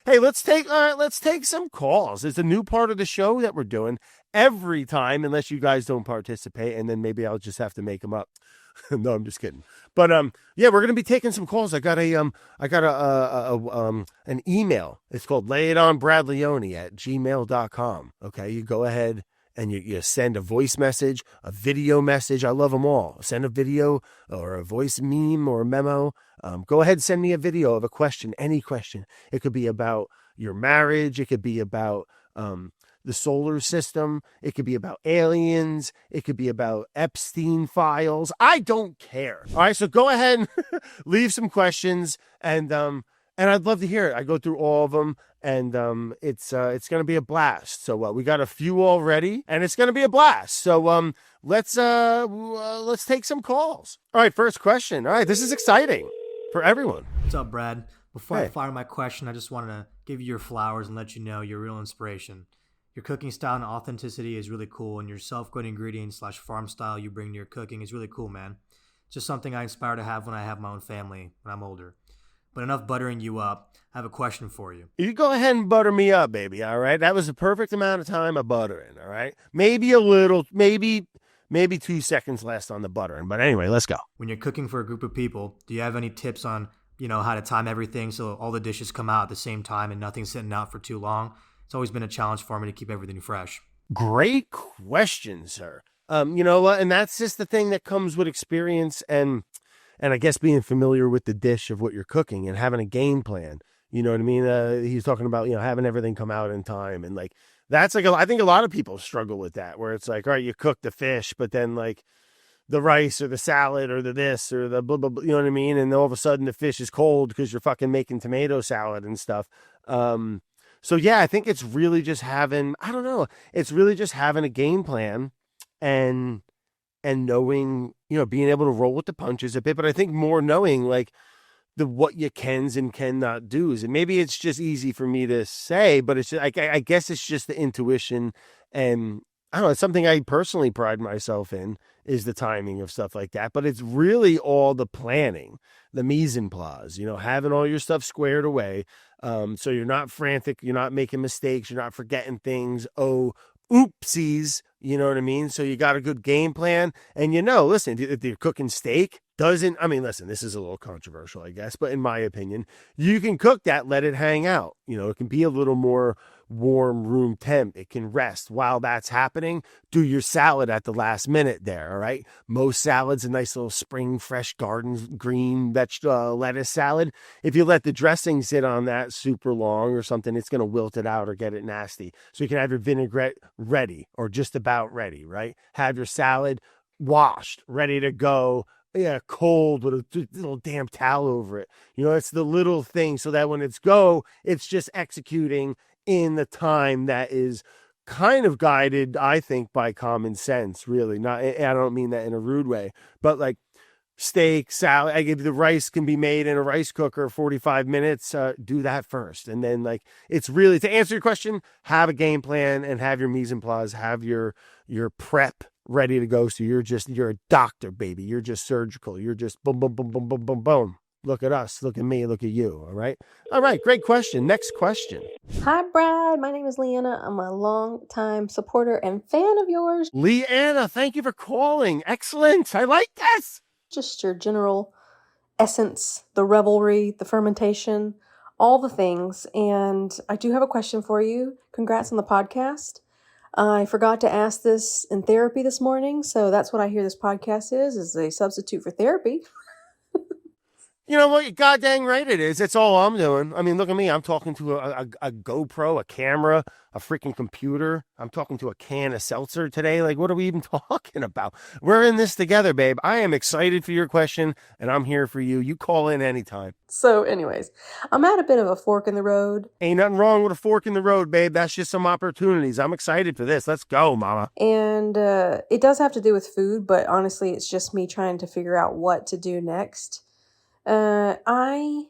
Hey, let's take some calls. It's a new part of the show that we're doing every time, unless you guys don't participate, and then maybe I'll just have to make them up. No, I'm just kidding. But yeah, we're gonna be taking some calls. I got an email. It's called layitonbradleone at gmail.com. Okay, you go ahead and you send a voice message, a video message. I love them all. Send a video or a voice meme or a memo. Go ahead and send me a video of a question, any question. It could be about your marriage. It could be about the solar system. It could be about aliens. It could be about Epstein files. I don't care. All right, so go ahead and leave some questions, and I'd love to hear it. I go through all of them, and it's going to be a blast. So we got a few already, and it's going to be a blast. So let's take some calls. All right, first question. All right, this is exciting for everyone. What's up, Brad? Before Hey. I fire my question, I just wanted to give you your flowers and let you know you're real inspiration. Your cooking style and authenticity is really cool, and your self-grown ingredients / farm style you bring to your cooking is really cool, man. Just something I aspire to have when I have my own family when I'm older. But enough buttering you up. I have a question for you. You go ahead and butter me up, baby. All right, that was the perfect amount of time of buttering. All right, maybe a little, maybe 2 seconds less on the buttering. But anyway, let's go. When you're cooking for a group of people, do you have any tips on, how to time everything so all the dishes come out at the same time and nothing's sitting out for too long? It's always been a challenge for me to keep everything fresh. Great question, sir. You know what? And that's just the thing that comes with experience and I guess being familiar with the dish of what you're cooking and having a game plan. You know what I mean? He's talking about, having everything come out in time. And like, that's like, I think a lot of people struggle with that, where it's like, all right, you cook the fish, but then like the rice or the salad or the this or the blah, blah, blah, you know what I mean? And all of a sudden the fish is cold because you're fucking making tomato salad and stuff. So yeah, I think it's really just having, I don't know, it's really just having a game plan and knowing, being able to roll with the punches a bit, but I think more knowing like the what you cans and cannot do's. And maybe it's just easy for me to say, but it's just, I guess it's just the intuition, and I don't know, it's something I personally pride myself in, is the timing of stuff like that. But it's really all the planning, the mise en place, having all your stuff squared away. So you're not frantic, you're not making mistakes, you're not forgetting things. Oh, oopsies, you know what I mean? So you got a good game plan, and listen, if you're cooking steak, listen, this is a little controversial, I guess, but in my opinion, you can cook that, let it hang out. It can be a little more warm room temp. It can rest while that's happening. Do your salad at the last minute there. All right. Most salads, a nice little spring, fresh garden, green lettuce salad. If you let the dressing sit on that super long or something, it's going to wilt it out or get it nasty. So you can have your vinaigrette ready or just about ready, right? Have your salad washed, ready to go. Yeah, cold with a little damn towel over it. It's the little thing so that when it's just executing in the time that is kind of guided, I think, by common sense, really. Not, I don't mean that in a rude way, but like steak, salad, the rice can be made in a rice cooker 45 minutes. Do that first. And then like, it's really, to answer your question, have a game plan and have your mise en place, have your prep ready to go. So you're a doctor, baby. You're just surgical. You're just boom, boom, boom, boom, boom, boom, boom. Look at us. Look at me. Look at you. All right. All right. Great question. Next question. Hi, Brad. My name is Leone. I'm a long-time supporter and fan of yours. Leanna, thank you for calling. Excellent. I like this. Just your general essence, the revelry, the fermentation, all the things. And I do have a question for you. Congrats on the podcast. I forgot to ask this in therapy this morning, so that's what I hear this podcast is a substitute for therapy. You know what? God dang right it is. That's all I'm doing. I mean, look at me. I'm talking to a GoPro, a camera, a freaking computer. I'm talking to a can of seltzer today. Like, what are we even talking about? We're in this together, babe. I am excited for your question, and I'm here for you. You call in anytime. So anyways, I'm at a bit of a fork in the road. Ain't nothing wrong with a fork in the road, babe. That's just some opportunities. I'm excited for this. Let's go, mama. And it does have to do with food, but honestly, it's just me trying to figure out what to do next. I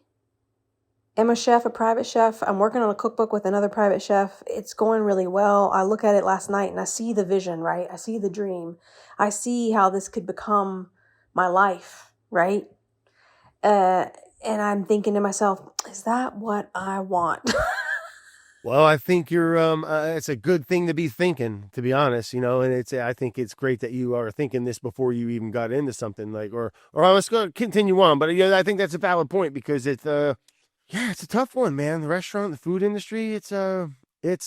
am a chef, a private chef. I'm working on a cookbook with another private chef. It's going really well. I look at it last night and I see the vision, right? I see the dream. I see how this could become my life, right? And I'm thinking to myself, is that what I want? Well, I think you're it's a good thing to be thinking, to be honest, and I think it's great that you are thinking this before you even got into something like or I was going to continue on, but I think that's a valid point because it's a tough one, man. The restaurant, the food industry, it's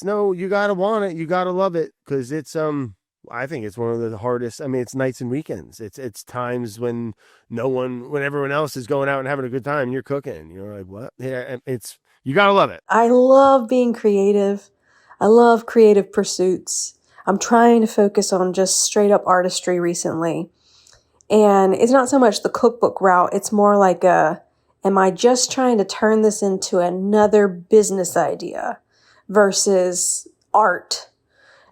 no, you got to want it, you got to love it because I think it's one of the hardest. I mean, it's nights and weekends. It's times when when everyone else is going out and having a good time, you're cooking. You're like, what? Yeah, you got to love it. I love being creative. I love creative pursuits. I'm trying to focus on just straight up artistry recently. And it's not so much the cookbook route. It's more like am I just trying to turn this into another business idea versus art?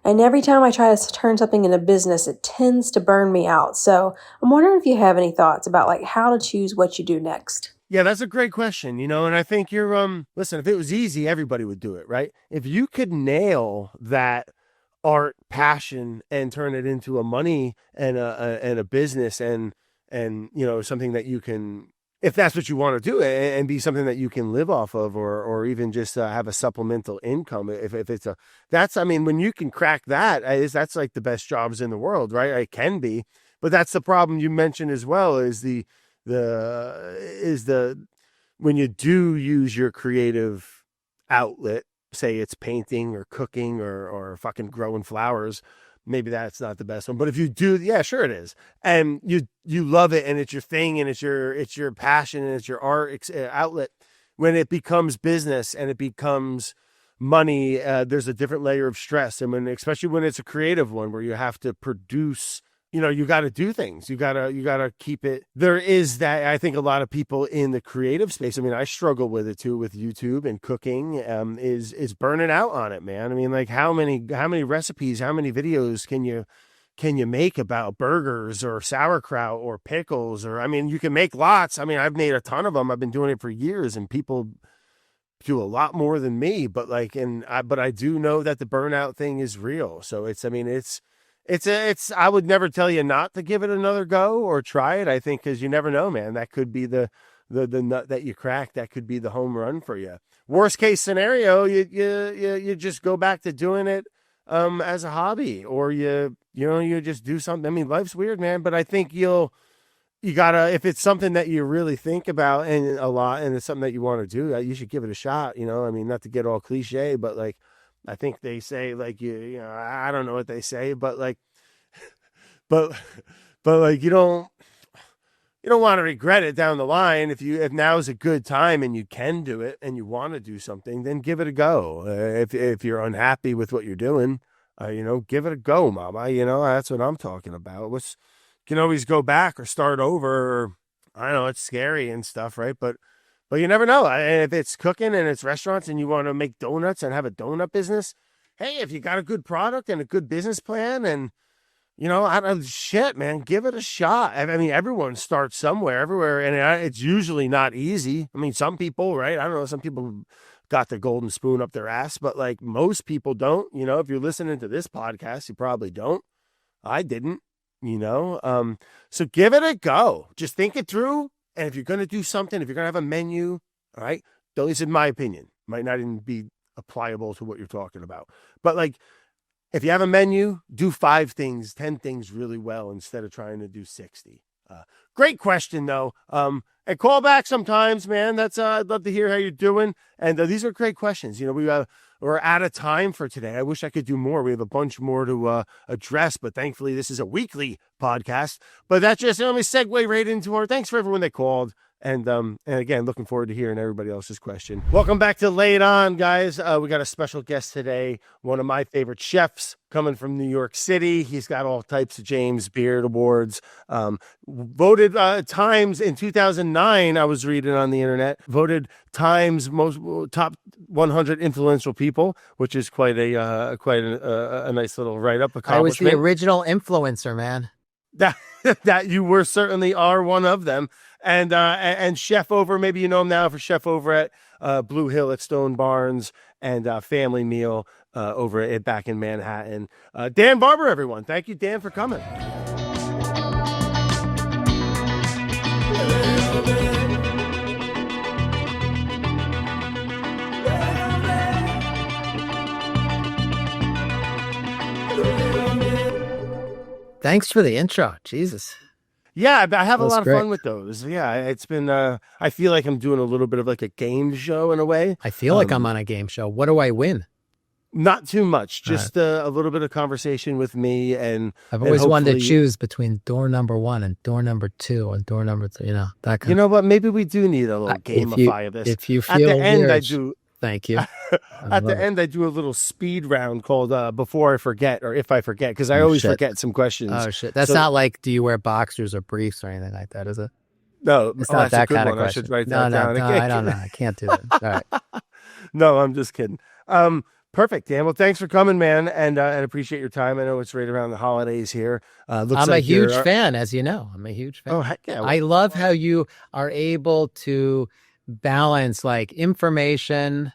And every time I try to turn something into business, it tends to burn me out. So I'm wondering if you have any thoughts about like how to choose what you do next. Yeah, that's a great question, and I think you're listen, if it was easy, everybody would do it, right? If you could nail that art passion and turn it into a money and a business and something that you can, if that's what you want to do, and be something that you can live off of or even just have a supplemental income, if it's when you can crack that's like the best jobs in the world, right? It can be, but that's the problem you mentioned as well is when you do use your creative outlet, say it's painting or cooking or fucking growing flowers, maybe that's not the best one. But if you do, yeah, sure it is. And you love it and it's your thing and it's your passion and it's your art outlet. When it becomes business and it becomes money, there's a different layer of stress. And especially when it's a creative one where you have to produce, you got to do things. You got to keep it. There is that. I think a lot of people in the creative space, I struggle with it too, with YouTube and cooking, is burning out on it, man. Like how many recipes, how many videos can you make about burgers or sauerkraut or pickles you can make lots. I've made a ton of them. I've been doing it for years and people do a lot more than me, but I do know that the burnout thing is real. So it's I would never tell you not to give it another go or try it. I think because you never know, man. That could be the nut that you crack. That could be the home run for you. Worst case scenario, you just go back to doing it as a hobby, or you just do something. Life's weird, man. But I think you gotta, if it's something that you really think about and a lot, and it's something that you want to do, you should give it a shot. Not to get all cliche, but like. I think they say I don't know what they say, but but you don't want to regret it down the line. If now is a good time and you can do it and you want to do something, then give it a go. If you're unhappy with what you're doing, give it a go, mama. That's what I'm talking about. You can always go back or start over. Or, I know it's scary and stuff, right? But you never know. And if it's cooking and it's restaurants and you want to make donuts and have a donut business, hey, if you got a good product and a good business plan and, shit, man, give it a shot. Everyone starts somewhere, everywhere. And it's usually not easy. Some people, right? I don't know. Some people got the golden spoon up their ass, but most people don't. If you're listening to this podcast, you probably don't. I didn't, so give it a go. Just think it through. And if you're going to do something, if you're going to have a menu, all right, at least in my opinion, might not even be applicable to what you're talking about. But if you have a menu, do 5 things, 10 things really well instead of trying to do 60. Great question, though. And call back sometimes, man. I'd love to hear how you're doing. And these are great questions. We're out of time for today. I wish I could do more. We have a bunch more to address, but thankfully this is a weekly podcast. But let me segue right into our thanks for everyone that called. And again, looking forward to hearing everybody else's question. Welcome back to Lay It On, guys. We got a special guest today, one of my favorite chefs coming from New York City. He's got all types of James Beard Awards. Voted Times in 2009, I was reading on the internet, voted Times top 100 influential people, which is quite a nice little write-up accomplishment. I was the original influencer, man. That you were certainly are one of them. And chef over, maybe you know him now for chef over at Blue Hill at Stone Barns and Family Meal over back in Manhattan. Dan Barber, everyone. Thank you, Dan, for coming. Thanks for the intro. Jesus. Yeah, I have a That's lot of great. fun with those. Yeah, it's been. I feel like I'm doing a little bit of like a game show in a way. I feel like I'm on a game show. What do I win? Not too much, All right. just a little bit of conversation with me, and I've always wanted to hopefully- choose between door number 1 and door number 2 and door number 3. That kind You know what? Maybe we do need a little of. gamify of this. If you At feel the end, I urged- do. Thank you. At the end, I do a little speed round called "Before I Forget" or "If I Forget," because I Oh, always shit. forget some questions. Oh shit! That's So- not like, do you wear boxers or briefs or anything like that, is it? No, It's oh, not that's a that good kind of one. I question. should write No, that down. I don't know. I can't do that. All right. No, I'm just kidding. Perfect, Dan. Well, thanks for coming, man, and appreciate your time. I know it's right around the holidays here. Looks I'm a like huge you're- fan, as you know. I'm a huge fan. Oh, heck yeah! I love how you are able to balance like information,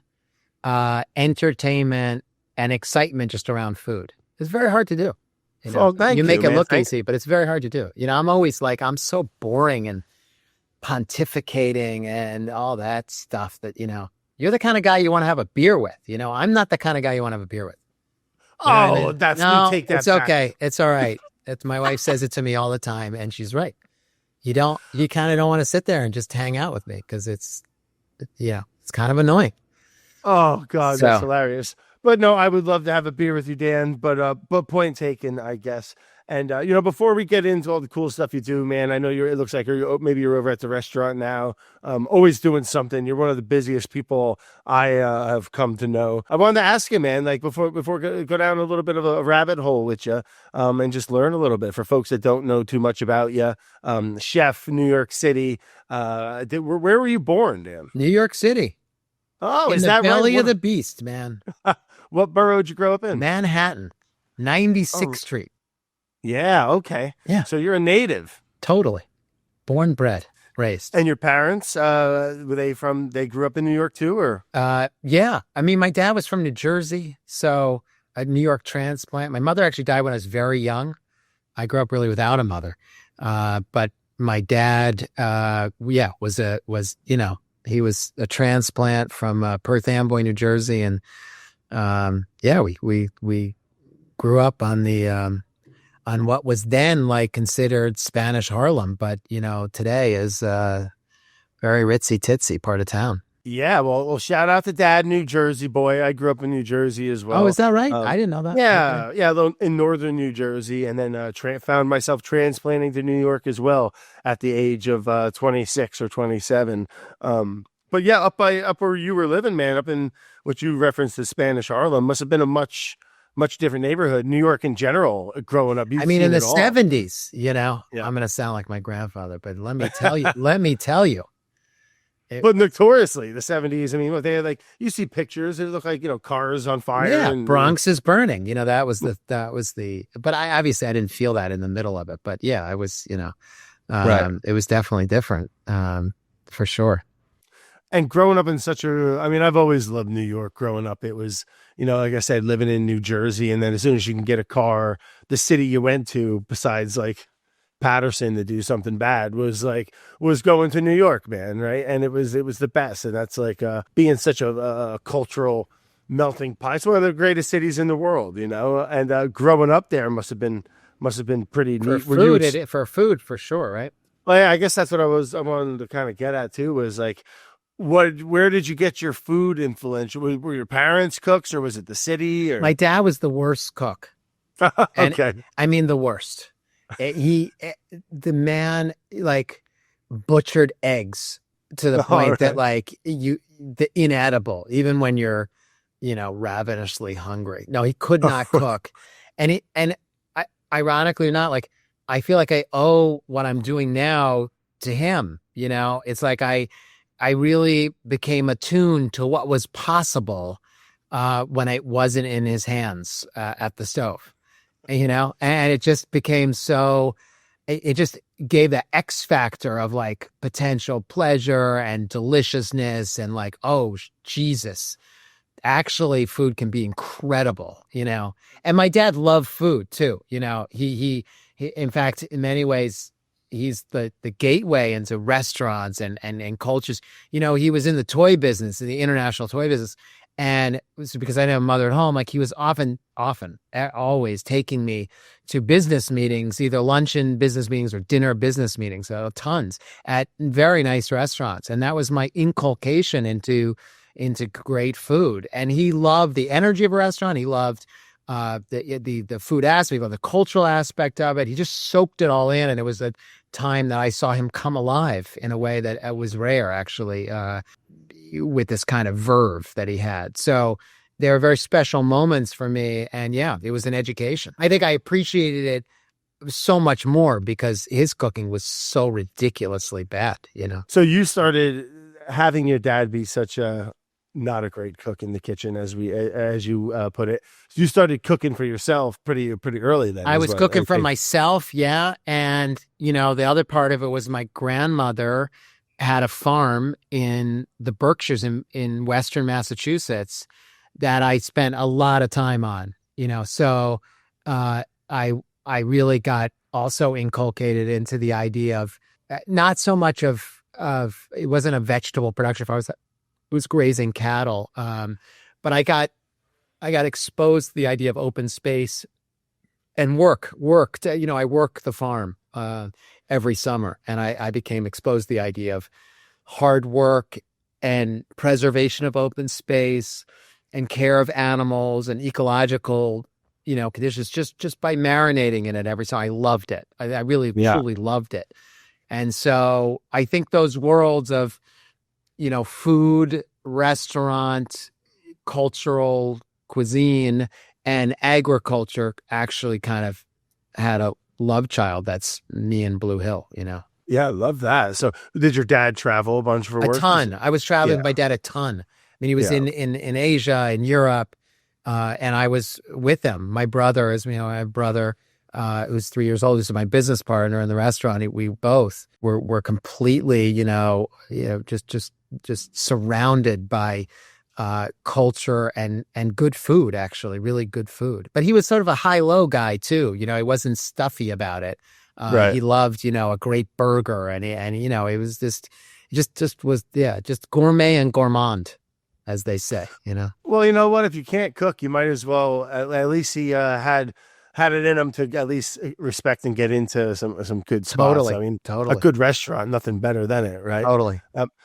entertainment, and excitement just around food. It's very hard to do. You know? Oh, thank you, make it man. look Thank- easy, but it's very hard to do. I'm always like, I'm so boring and pontificating and all that stuff that, you're the kind of guy you want to have a beer with. I'm not the kind of guy you want to have a beer with. You know what I Oh, mean? that's no, we take that. it's back. okay. It's all right. My wife says it to me all the time, and she's right. You kind of don't want to sit there and just hang out with me because it's kind of annoying. Oh God, that's So- hilarious. But no, I would love to have a beer with you, Dan. But point taken, I guess. And before we get into all the cool stuff you do, man, I know it looks like maybe you're over at the restaurant now, always doing something. You're one of the busiest people I have come to know. I wanted to ask you, man, like before go down a little bit of a rabbit hole with you, and just learn a little bit for folks that don't know too much about you. Chef, New York City. Where were you born, Dan? New York City. Oh, in is the that belly right? of the beast, man. What borough did you grow up in? Manhattan, 96th Oh. Street. Yeah, okay. Yeah. So you're a native. Totally. Born, bred, raised. And your parents, they grew up in New York too, or? Yeah. I mean, my dad was from New Jersey, so a New York transplant. My mother actually died when I was very young. I grew up really without a mother. But my dad, he was a transplant from Perth Amboy, New Jersey, and we grew up on the on what was then like considered Spanish Harlem, but today is very ritzy titsy part of town. Yeah, well, shout out to Dad, New Jersey boy. I grew up in New Jersey as well. Oh, is that right? I didn't know that. Yeah, Okay. yeah, though in northern New Jersey, and then found myself transplanting to New York as well at the age of 26 or 27. But yeah, up where you were living, man, up in what you referenced as Spanish Harlem, must have been a much different neighborhood. New York in general, growing up. I mean, in the 70s. 70s, Yeah. I'm going to sound like my grandfather, but let me tell you. But notoriously, the 70s, I mean, they had you see pictures, it looked like, cars on fire. Yeah, and, Bronx is burning. That was the, but I didn't feel that in the middle of it. But yeah, I was, Right. It was definitely different, for sure. And growing up in I've always loved New York growing up. It was, like I said, living in New Jersey. And then as soon as you can get a car, the city you went to, besides Patterson to do something bad, was going to New York, man. Right. And it was the best. And that's being such a cultural melting pot. It's one of the greatest cities in the world, and growing up there must have been pretty For neat. for food, for sure, right? Well, yeah, I guess that's what I wanted to kind of get at too, was where did you get your food influence? Were your parents cooks, or was it the city? Or? My dad was the worst cook. And Okay. I mean, the worst. The man butchered eggs to the point that the inedible, even when you're, ravenously hungry. No, he could not cook. And ironically or not, I feel like I owe what I'm doing now to him. It's like I really became attuned to what was possible when it wasn't in his hands at the stove, and it just became so. It just gave the X factor of potential pleasure and deliciousness and Jesus, actually food can be incredible, And my dad loved food too, He in fact, in many ways, he's the gateway into restaurants and cultures. He was in the toy business, in the international toy business, And it was because I didn't have a mother at home. Like he was always taking me to business meetings, either luncheon business meetings or dinner business meetings, tons at very nice restaurants. And that was my inculcation into great food. And he loved the energy of a restaurant. He loved the food aspect, he loved the cultural aspect of it. He just soaked it all in. And it was a time that I saw him come alive in a way that was rare, actually, with this kind of verve that he had. So there are very special moments for me. And yeah, it was an education. I think I appreciated it so much more because his cooking was so ridiculously bad, you know? So you started having your dad be such a not a great cook in the kitchen, as you put it. You started cooking for yourself pretty early then. I was cooking for myself. Yeah. And you know, the other part of it was my grandmother had a farm in the Berkshires in Western Massachusetts that I spent a lot of time on, you know, so I really got also inculcated into the idea of not so much of it wasn't a vegetable production farm, it was grazing cattle, but I got exposed to the idea of open space and worked, you know, I work the farm every summer, and I became exposed to the idea of hard work and preservation of open space and care of animals and ecological, you know, conditions just by marinating in it every time. I loved it. I really, truly loved it. And so I think those worlds of, you know, food, restaurant, cultural cuisine, and agriculture actually kind of had a love child. That's me and Blue Hill, you know? Yeah, I love that. So did your dad travel a bunch for work? A ton. I was traveling with my dad a ton. I mean, he was in Asia, in Europe, and I was with him. My brother, as you know, I have a brother who's 3 years old. He's my business partner in the restaurant. We both were completely, you know, just surrounded by culture and good food, actually, really good food. But he was sort of a high-low guy too. You know, he wasn't stuffy about it. Right. He loved, you know, a great burger, and you know, it was just gourmet and gourmand, as they say. You know. Well, you know what? If you can't cook, you might as well. At least he had it in him to at least respect and get into some good spots. Totally. I mean, totally. A good restaurant, nothing better than it, right? Totally.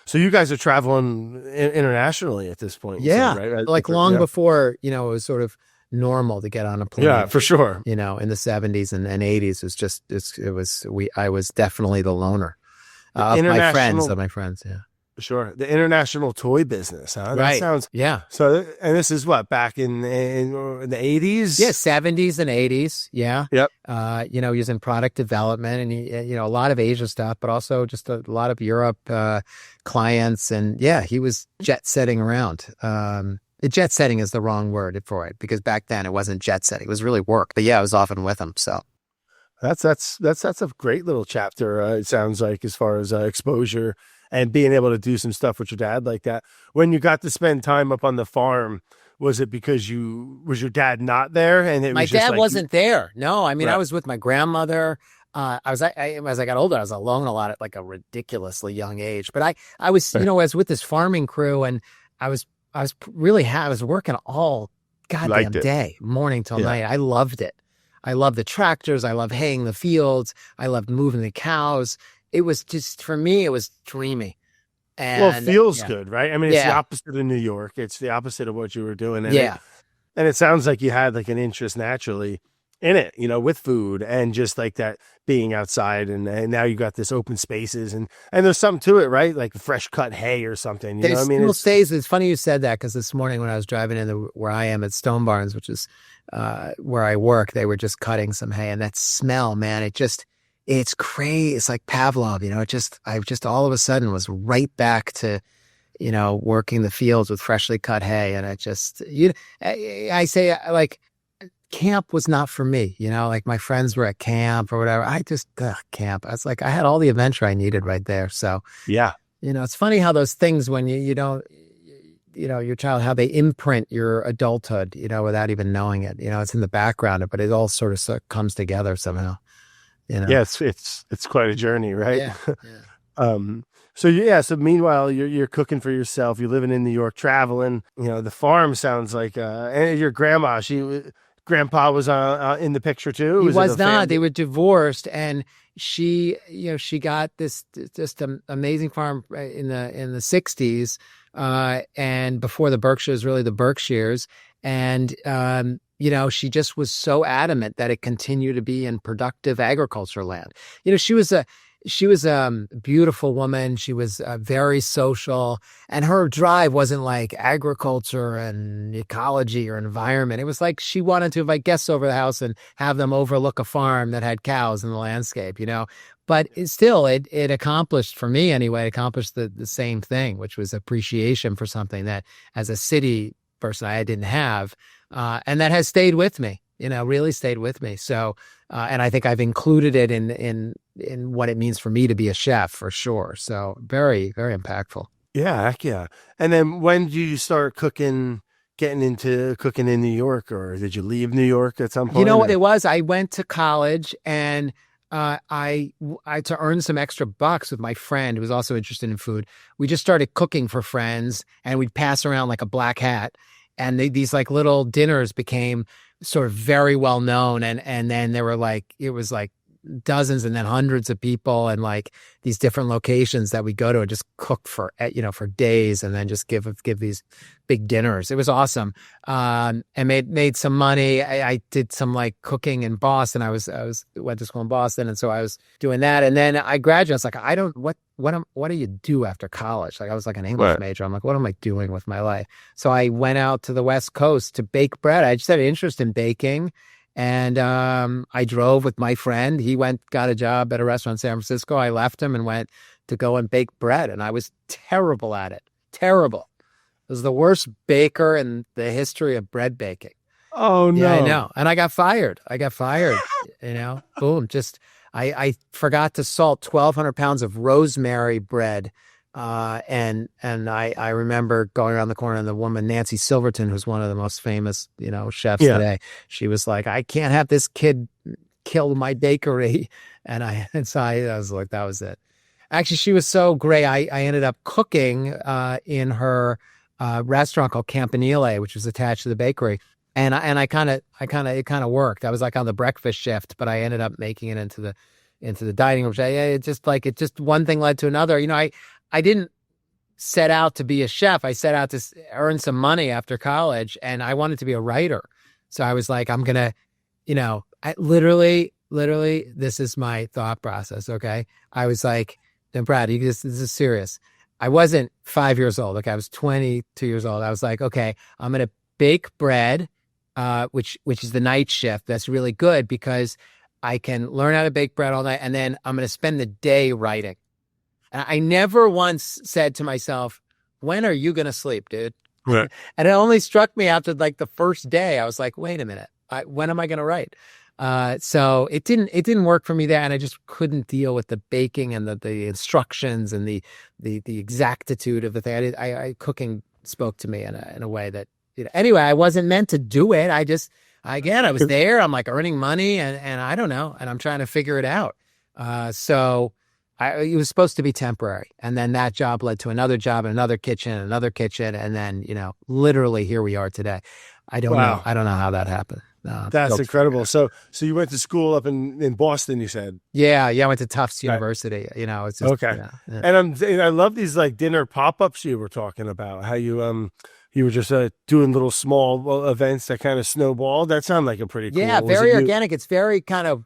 So you guys are traveling internationally at this point. Yeah, right? Like long before, you know, it was sort of normal to get on a plane. Yeah, for sure. You know, in the 70s and 80s, I was definitely the loner of my friends. Yeah. Sure. The international toy business, huh? That right. sounds. Yeah. So, and this is what, back in the 80s? Yeah, 70s and 80s. Yeah. Yep. You know, he was in product development, and you know, a lot of Asia stuff, but also just a lot of Europe clients. And yeah, he was jet setting around. Jet setting is the wrong word for it, because back then it wasn't jet setting. It was really work. But yeah, I was often with him. So that's a great little chapter. It sounds like, as far as exposure and being able to do some stuff with your dad like that. When you got to spend time up on the farm, was it because was your dad not there? And my dad wasn't there. No, I mean, right. I was with my grandmother. As I got older, I was alone a lot at like a ridiculously young age. But I was, you know, I was with this farming crew, and I was working all goddamn day, morning till night. I loved it. I loved the tractors. I loved haying the fields. I loved moving the cows. It was just, for me, it was dreamy. And, well, it feels good, right? I mean, it's the opposite of New York. It's the opposite of what you were doing. And and it sounds like you had like an interest naturally in it, you know, with food and just like that being outside. And now you got this open spaces and there's something to it, right? Like fresh cut hay or something. You know what I mean? It's funny you said that, because this morning when I was driving in where I am at Stone Barns, which is where I work, they were just cutting some hay, and that smell, man, it's crazy. It's like Pavlov, you know, I just all of a sudden was right back to, you know, working the fields with freshly cut hay. And I say, like, camp was not for me, you know, like my friends were at camp or whatever. Camp. I was like, I had all the adventure I needed right there. So, yeah, you know, it's funny how those things, when you don't, you know, your child, how they imprint your adulthood, you know, without even knowing it, you know, it's in the background, but it all sort of comes together somehow. You know? Yeah, it's quite a journey, right? Yeah. So yeah, so meanwhile you're cooking for yourself. You're living in New York, traveling. You know, the farm sounds like. And your grandpa was in the picture too. He Was it was a not. family? They were divorced, and she got this just amazing farm in the 60s, and before the Berkshires, really the Berkshires, and she just was so adamant that it continued to be in productive agriculture land. She was a beautiful woman. She was very social, and her drive wasn't like agriculture and ecology or environment. It was like she wanted to invite guests over the house and have them overlook a farm that had cows in the landscape, But it accomplished, for me anyway, the same thing, which was appreciation for something that as a city person I didn't have. And that has stayed with me, really stayed with me. So, and I think I've included it in what it means for me to be a chef, for sure. So very, very impactful. Yeah, heck yeah. And then when did you start getting into cooking in New York, or did you leave New York at some point? You know what it was? I went to college, and I to earn some extra bucks with my friend who was also interested in food. We just started cooking for friends, and we'd pass around like a black hat. And these like little dinners became sort of very well known. And then there were it was like dozens and then hundreds of people, and like these different locations that we go to and just cook for days, and then just give these big dinners. It was awesome. And made some money. I did some like cooking in Boston. I went to school in Boston. And so I was doing that. And then I graduated. I was like, what do you do after college? Like I was like an English major. I'm like, what am I doing with my life? So I went out to the West Coast to bake bread. I just had an interest in baking. And I drove with my friend. He got a job at a restaurant in San Francisco. I left him and went to go and bake bread. And I was terrible at it. Terrible. I was the worst baker in the history of bread baking. Oh, no. Yeah, I know. And I got fired. Boom. Just, I forgot to salt 1,200 pounds of rosemary bread. And I remember going around the corner, and the woman, Nancy Silverton, who's one of the most famous, chefs today, she was like, I can't have this kid kill my bakery. And so I was like, that was it. Actually, she was so great. I ended up cooking, in her, restaurant called Campanile, which was attached to the bakery. And it kind of worked. I was like on the breakfast shift, but I ended up making it into the dining room. It just one thing led to another. I didn't set out to be a chef. I set out to earn some money after college, and I wanted to be a writer. So I was like, I'm going to, I literally, this is my thought process. Okay. I was like, then Brad, this is serious. I wasn't 5 years old. Okay. I was 22 years old. I was like, okay, I'm going to bake bread, which is the night shift. That's really good because I can learn how to bake bread all night. And then I'm going to spend the day writing. And I never once said to myself, when are you going to sleep, dude? Right. And it only struck me after like the first day. I was like, wait a minute, when am I going to write? So it didn't work for me there. And I just couldn't deal with the baking and the instructions and the exactitude of the thing. I cooking spoke to me in a way that, anyway, I wasn't meant to do it. I was there. I'm like earning money and I don't know. And I'm trying to figure it out. So it was supposed to be temporary. And then that job led to another job, another kitchen. And then, literally here we are today. I don't know. I don't know how that happened. That's incredible. So you went to school up in Boston, you said? Yeah. I went to Tufts University. It's just, okay. Yeah. And I love these like dinner pop-ups you were talking about, how you were just doing little small events that kind of snowballed. That sounded like a pretty cool. Yeah, very organic. It's very kind of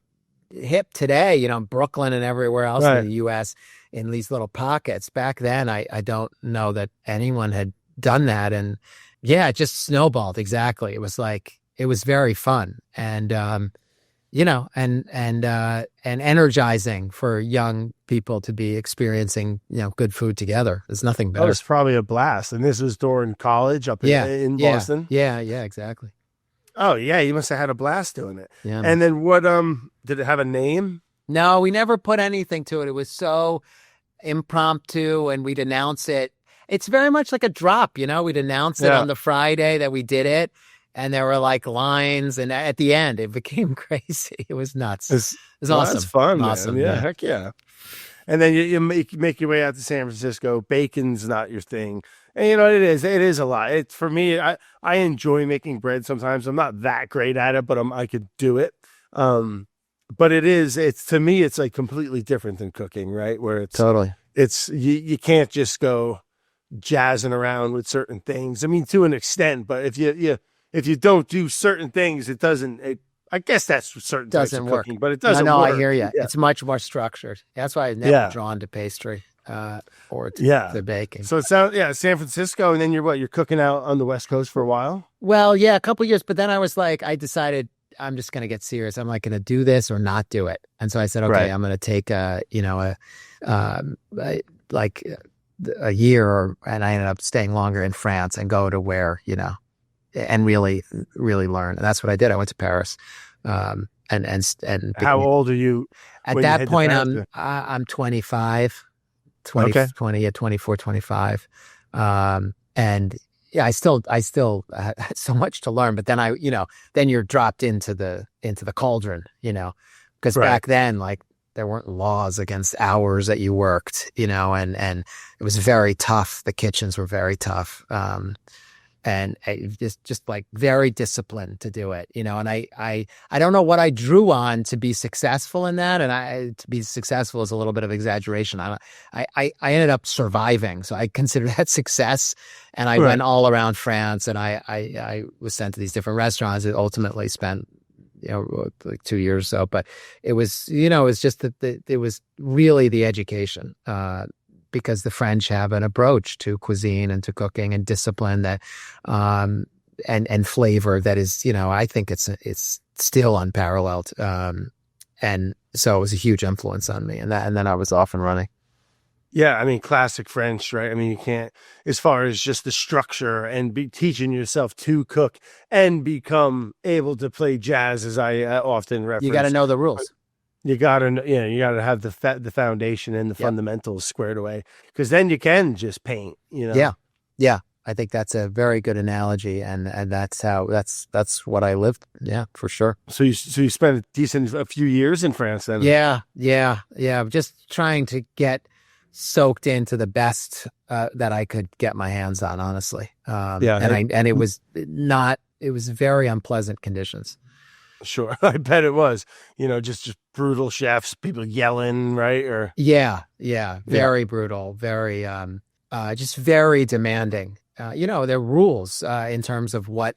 hip today, Brooklyn and everywhere else in the U.S. in these little pockets. Back then, I don't know that anyone had done that. And yeah, it just snowballed. Exactly. It was it was very fun and, and energizing for young people to be experiencing, good food together. There's nothing better. That was probably a blast. And this was during college up in Boston? Yeah, exactly. Oh, yeah. You must have had a blast doing it. Yeah. And then what, did it have a name? No, we never put anything to it. It was so impromptu and we'd announce it. It's very much like a drop, we'd announce it on the Friday that we did it. And there were like lines, and at the end, it became crazy. It was nuts. It was awesome. That's fun, awesome, man. Yeah, heck yeah. And then you make your way out to San Francisco. Bacon's not your thing. And it is a lot. It's for me, I enjoy making bread sometimes. I'm not that great at it, but I could do it. But it's to me, it's like completely different than cooking, right? Where Totally. it's you can't just go jazzing around with certain things. I mean, to an extent, but if you don't do certain things, it doesn't. I guess that's certain types of work. cooking, but it doesn't No, work. I hear you. Yeah. It's much more structured. That's why I've never drawn to pastry or to baking. So it sounds San Francisco, and then you're cooking out on the West Coast for a while. Well, yeah, a couple of years, but then I was like, I decided I'm just going to get serious. I'm like going to do this or not do it. And so I said, okay, Right. I'm going to take a year, and I ended up staying longer in France and go to where, and really, really learn. And that's what I did. I went to Paris. And How old are you? At when you that head to point, Paris? I'm 25, Okay. 24, 25. And yeah, I still had so much to learn, but then then you're dropped into the cauldron, because Right. back then, like, there weren't laws against hours that you worked, and it was very tough. The kitchens were very tough. And just like very disciplined to do it, and I don't know what I drew on to be successful in that. And to be successful is a little bit of exaggeration. I ended up surviving. So I consider that success. And I went all around France, and I was sent to these different restaurants. It ultimately spent, like 2 years or so, but it was, it was just that it was really the education, because the French have an approach to cuisine and to cooking and discipline that, and flavor that is, I think it's still unparalleled. And so it was a huge influence on me, and then I was off and running. Yeah, I mean, classic French, right? I mean, you can't, as far as just the structure and be teaching yourself to cook and become able to play jazz, as I often reference. You got to know the rules. You gotta have the foundation and the fundamentals squared away, because then you can just paint. Yeah. I think that's a very good analogy, and that's what I lived. Yeah, for sure. So you spent a few years in France then. Yeah. Just trying to get soaked into the best that I could get my hands on, honestly. And it was very unpleasant conditions. Sure. I bet it was, just brutal chefs, people yelling, right? Or very brutal, very, just very demanding. There are rules in terms of what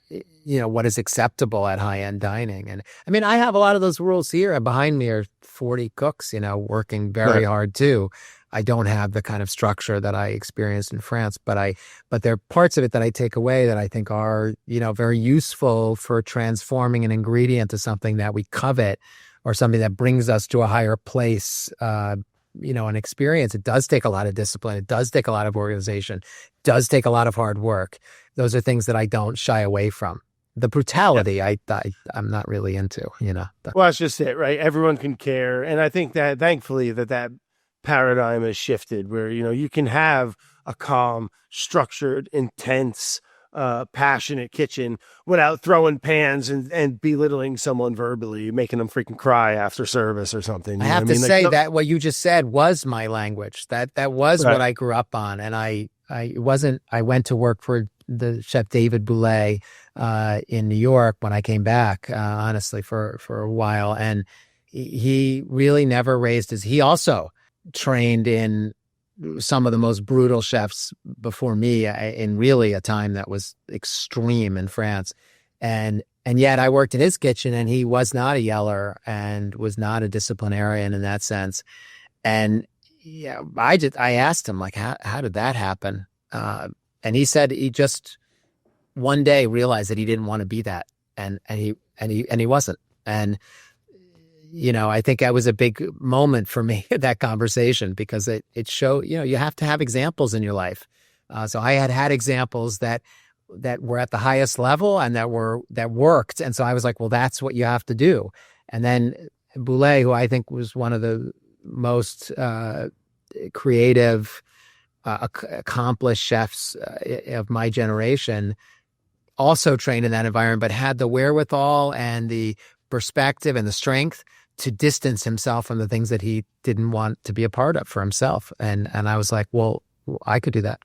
is acceptable at high-end dining. And I mean, I have a lot of those rules here, and behind me are 40 cooks, working very hard too. I don't have the kind of structure that I experienced in France, but there are parts of it that I take away that I think are, very useful for transforming an ingredient to something that we covet, or something that brings us to a higher place, an experience. It does take a lot of discipline. It does take a lot of organization. It does take a lot of hard work. Those are things that I don't shy away from. The brutality, I'm not really into, Well, that's just it, right? Everyone can care. And I think that, thankfully, that paradigm has shifted, where you can have a calm, structured, intense, passionate kitchen without throwing pans and belittling someone verbally, making them freaking cry after service or something. I have to say that what you just said was my language. That was what I grew up on, and I went to work for the chef David Bouley in New York when I came back, honestly, for a while, and he really never raised he also trained in some of the most brutal chefs before me, in really a time that was extreme in France. And yet I worked in his kitchen, and he was not a yeller and was not a disciplinarian in that sense. And I asked him, like, how did that happen? And he said he just one day realized that he didn't want to be that. And he wasn't. And I think that was a big moment for me, that conversation, because it showed, you have to have examples in your life. So I had examples that were at the highest level and that worked. And so I was like, well, that's what you have to do. And then Bouley, who I think was one of the most creative, accomplished chefs of my generation, also trained in that environment, but had the wherewithal and the perspective and the strength to distance himself from the things that he didn't want to be a part of for himself. And I was like, well, I could do that.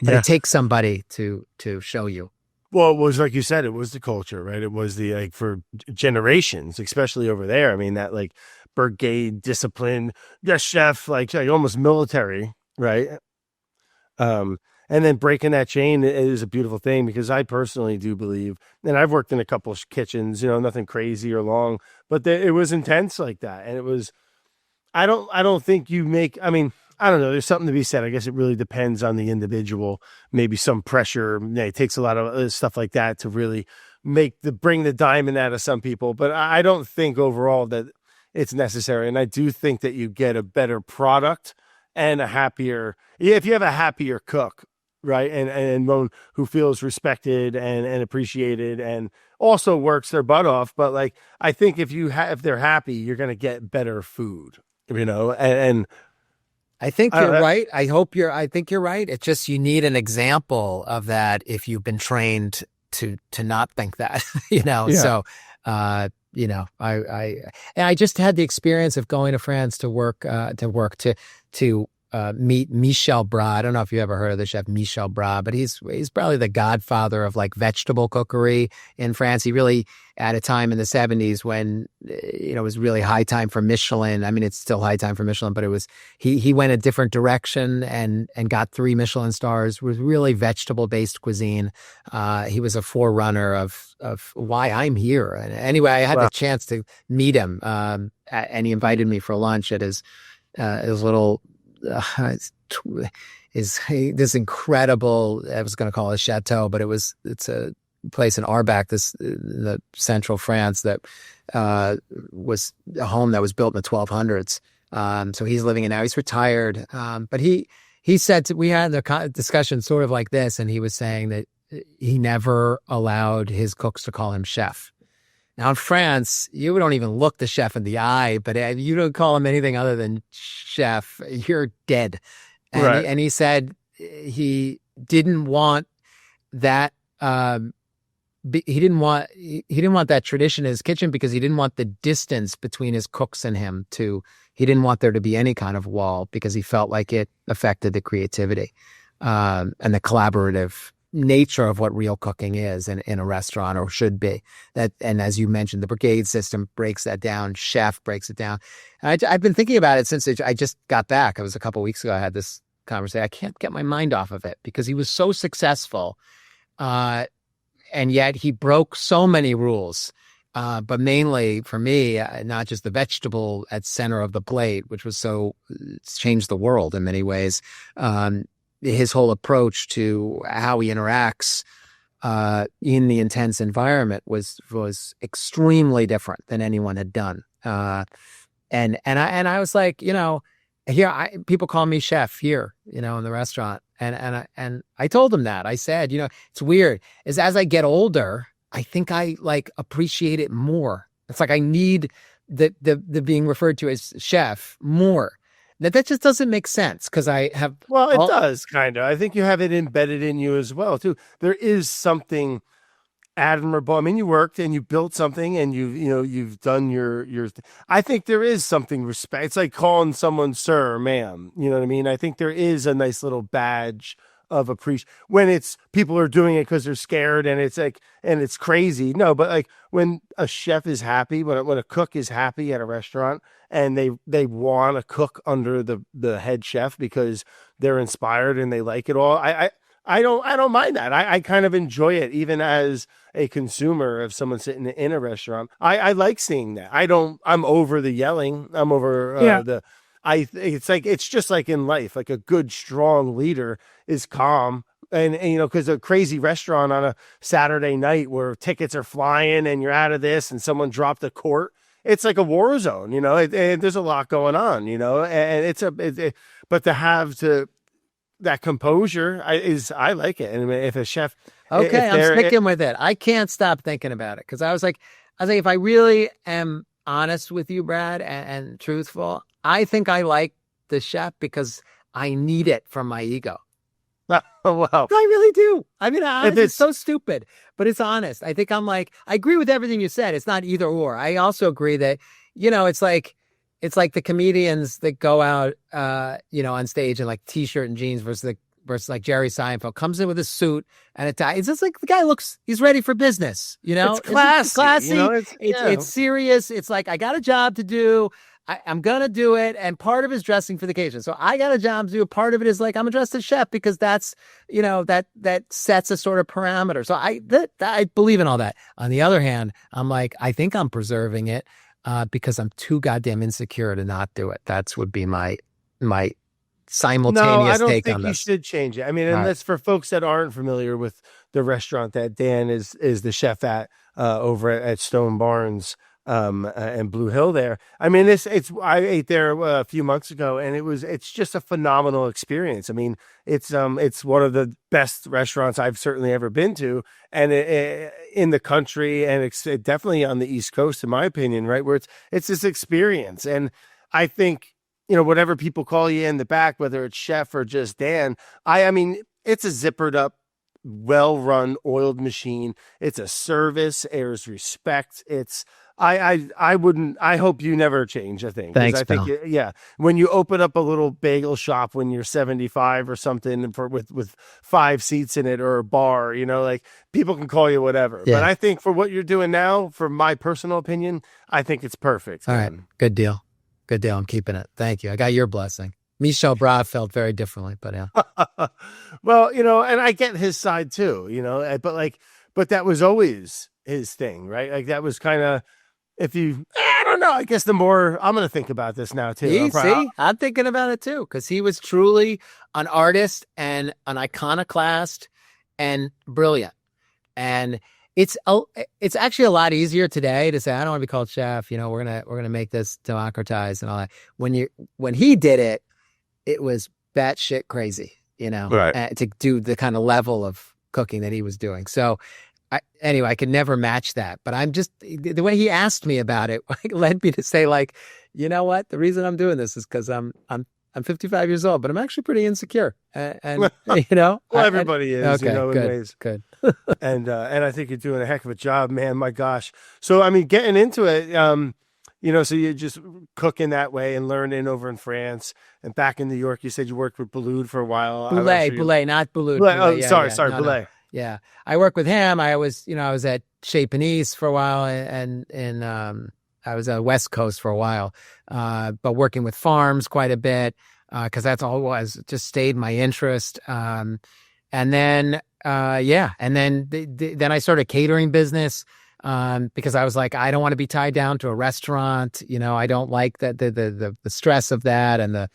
But it takes somebody to show you. Well, it was like you said, it was the culture, right? It was the, like, for generations, especially over there. I mean, that like brigade discipline, yes, chef, like almost military, right? And then breaking that chain is a beautiful thing, because I personally do believe, and I've worked in a couple of kitchens, nothing crazy or long, but it was intense like that. And it was, I don't think you make, I mean, I don't know. There's something to be said. I guess it really depends on the individual. Maybe some pressure. It takes a lot of stuff like that to really bring the diamond out of some people. But I don't think overall that it's necessary. And I do think that you get a better product and if you have a happier cook, right? And one who feels respected and appreciated and also works their butt off. But like, I think if they're happy, you're going to get better food, and I think you're right. I think you're right. It's just, you need an example of that if you've been trained to not think that, Yeah. So, I just had the experience of going to France to meet Michel Bras. I don't know if you ever heard of the chef Michel Bras, but he's probably the godfather of like vegetable cookery in France. He really, at a time in the 70s when, it was really high time for Michelin. I mean, it's still high time for Michelin, but it was, he went a different direction and got 3 Michelin stars with really vegetable based cuisine. He was a forerunner of why I'm here. And anyway, I had the chance to meet him, and he invited me for lunch at his little, this incredible, I was going to call it a chateau, but it's a place in Arbac, the central France, that was a home that was built in the 1200s. So he's living in now. He's retired. But he said, we had a discussion sort of like this, and he was saying that he never allowed his cooks to call him chef. Now in France, you don't even look the chef in the eye, but if you don't call him anything other than chef, you're dead. And, right. He said he didn't want that. He didn't want that tradition in his kitchen, because he didn't want the distance between his cooks and him. He didn't want there to be any kind of wall, because he felt like it affected the creativity and the collaborative nature of what real cooking is in a restaurant, or should be. And as you mentioned, the brigade system breaks that down. Chef breaks it down. I've been thinking about it since I just got back. It was a couple of weeks ago. I had this conversation. I can't get my mind off of it, because he was so successful, and yet he broke so many rules. But mainly for me, not just the vegetable at center of the plate, which was it's changed the world in many ways. His whole approach to how he interacts in the intense environment was extremely different than anyone had done. And I was like, here people call me chef here, in the restaurant, and I told him that. I said, it's weird, is as I get older, I think I like appreciate it more. It's like I need the being referred to as chef more. That just doesn't make sense, because I have. Well, it does kind of. I think you have it embedded in you as well too. There is something admirable. I mean, you worked and you built something, and you've done your. I think there is something respect. It's like calling someone sir or ma'am. You know what I mean? I think there is a nice little badge of appreciation when it's people are doing it because they're scared and it's like, and it's crazy. No, but like when a chef is happy, when a cook is happy at a restaurant, and they want to cook under the head chef because they're inspired and they like it all. I don't mind that. I kind of enjoy it, even as a consumer of someone sitting in a restaurant. I like seeing that. I'm over the yelling. I'm over it's just like in life, like a good, strong leader is calm. And because a crazy restaurant on a Saturday night where tickets are flying and you're out of this and someone dropped a quart, it's like a war zone, and there's a lot going on, and but to have that composure I like it. And if a chef, okay, I'm sticking with it. I can't stop thinking about it, because I was like, if I really am honest with you, Brad, and truthful, I think I like the chef because I need it from my ego. Wow. I really do. I mean, it's so stupid, but it's honest. I think I agree with everything you said. It's not either or. I also agree that it's like the comedians that go out, on stage in like t-shirt and jeans versus like Jerry Seinfeld comes in with a suit and a tie. It's just like the guy he's ready for business, It's classy. It's classy. It's It's serious. It's like, I got a job to do. I'm going to do it. And part of it is dressing for the occasion. So I got a job to do. Part of it is like, I'm a dressed as chef because that's, that sets a sort of parameter. So I believe in all that. On the other hand, I'm like, I think I'm preserving it because I'm too goddamn insecure to not do it. That's would be my simultaneous take on this. I don't think you should change it. I mean, unless for folks that aren't familiar with the restaurant that Dan is the chef at over at Stone Barns and Blue Hill there. I mean, I ate there a few months ago, and it's just a phenomenal experience. I mean, it's one of the best restaurants I've certainly ever been to, and in the country, and it's definitely on the East Coast, in my opinion, right, where it's this experience. And I think, whatever people call you in the back, whether it's chef or just Dan, I mean, it's a zippered up, well-run, oiled machine. It's a service, airs respect. I hope you never change a thing. Thanks, I think, when you open up a little bagel shop when you're 75 or something with 5 seats in it, or a bar, like people can call you whatever. Yeah. But I think for what you're doing now, for my personal opinion, I think it's perfect. All right. Good deal. I'm keeping it. Thank you. I got your blessing. Michel Bras felt very differently, but yeah. Well, and I get his side too, but that was always his thing, right? Like that was kind of, I don't know, I guess the more I'm going to think about this now too. I'm thinking about it too, because he was truly an artist and an iconoclast and brilliant. And it's actually a lot easier today to say, I don't want to be called chef. We're gonna make this democratized and all that. When he did it, it was batshit crazy, right. To do the kind of level of cooking that he was doing. So I could never match that. But I'm just, the way he asked me about it led me to say, like, you know what? The reason I'm doing this is because I'm 55 years old, but I'm actually pretty insecure. And well, everybody is, okay, in good, ways. Good. and I think you're doing a heck of a job, man. My gosh. So, I mean, getting into it, so you just cooking that way and learning over in France and back in New York. You said you worked with Boulud for a while. Boulud, not Boulud. Sorry, no, Boulud. No. Yeah, I worked with him. I was at Chez Panisse for a while, and I was on the West Coast for a while, but working with farms quite a bit because that's all just stayed my interest. And then then I started a catering business. Because I was like, I don't want to be tied down to a restaurant. I don't like the stress of that, and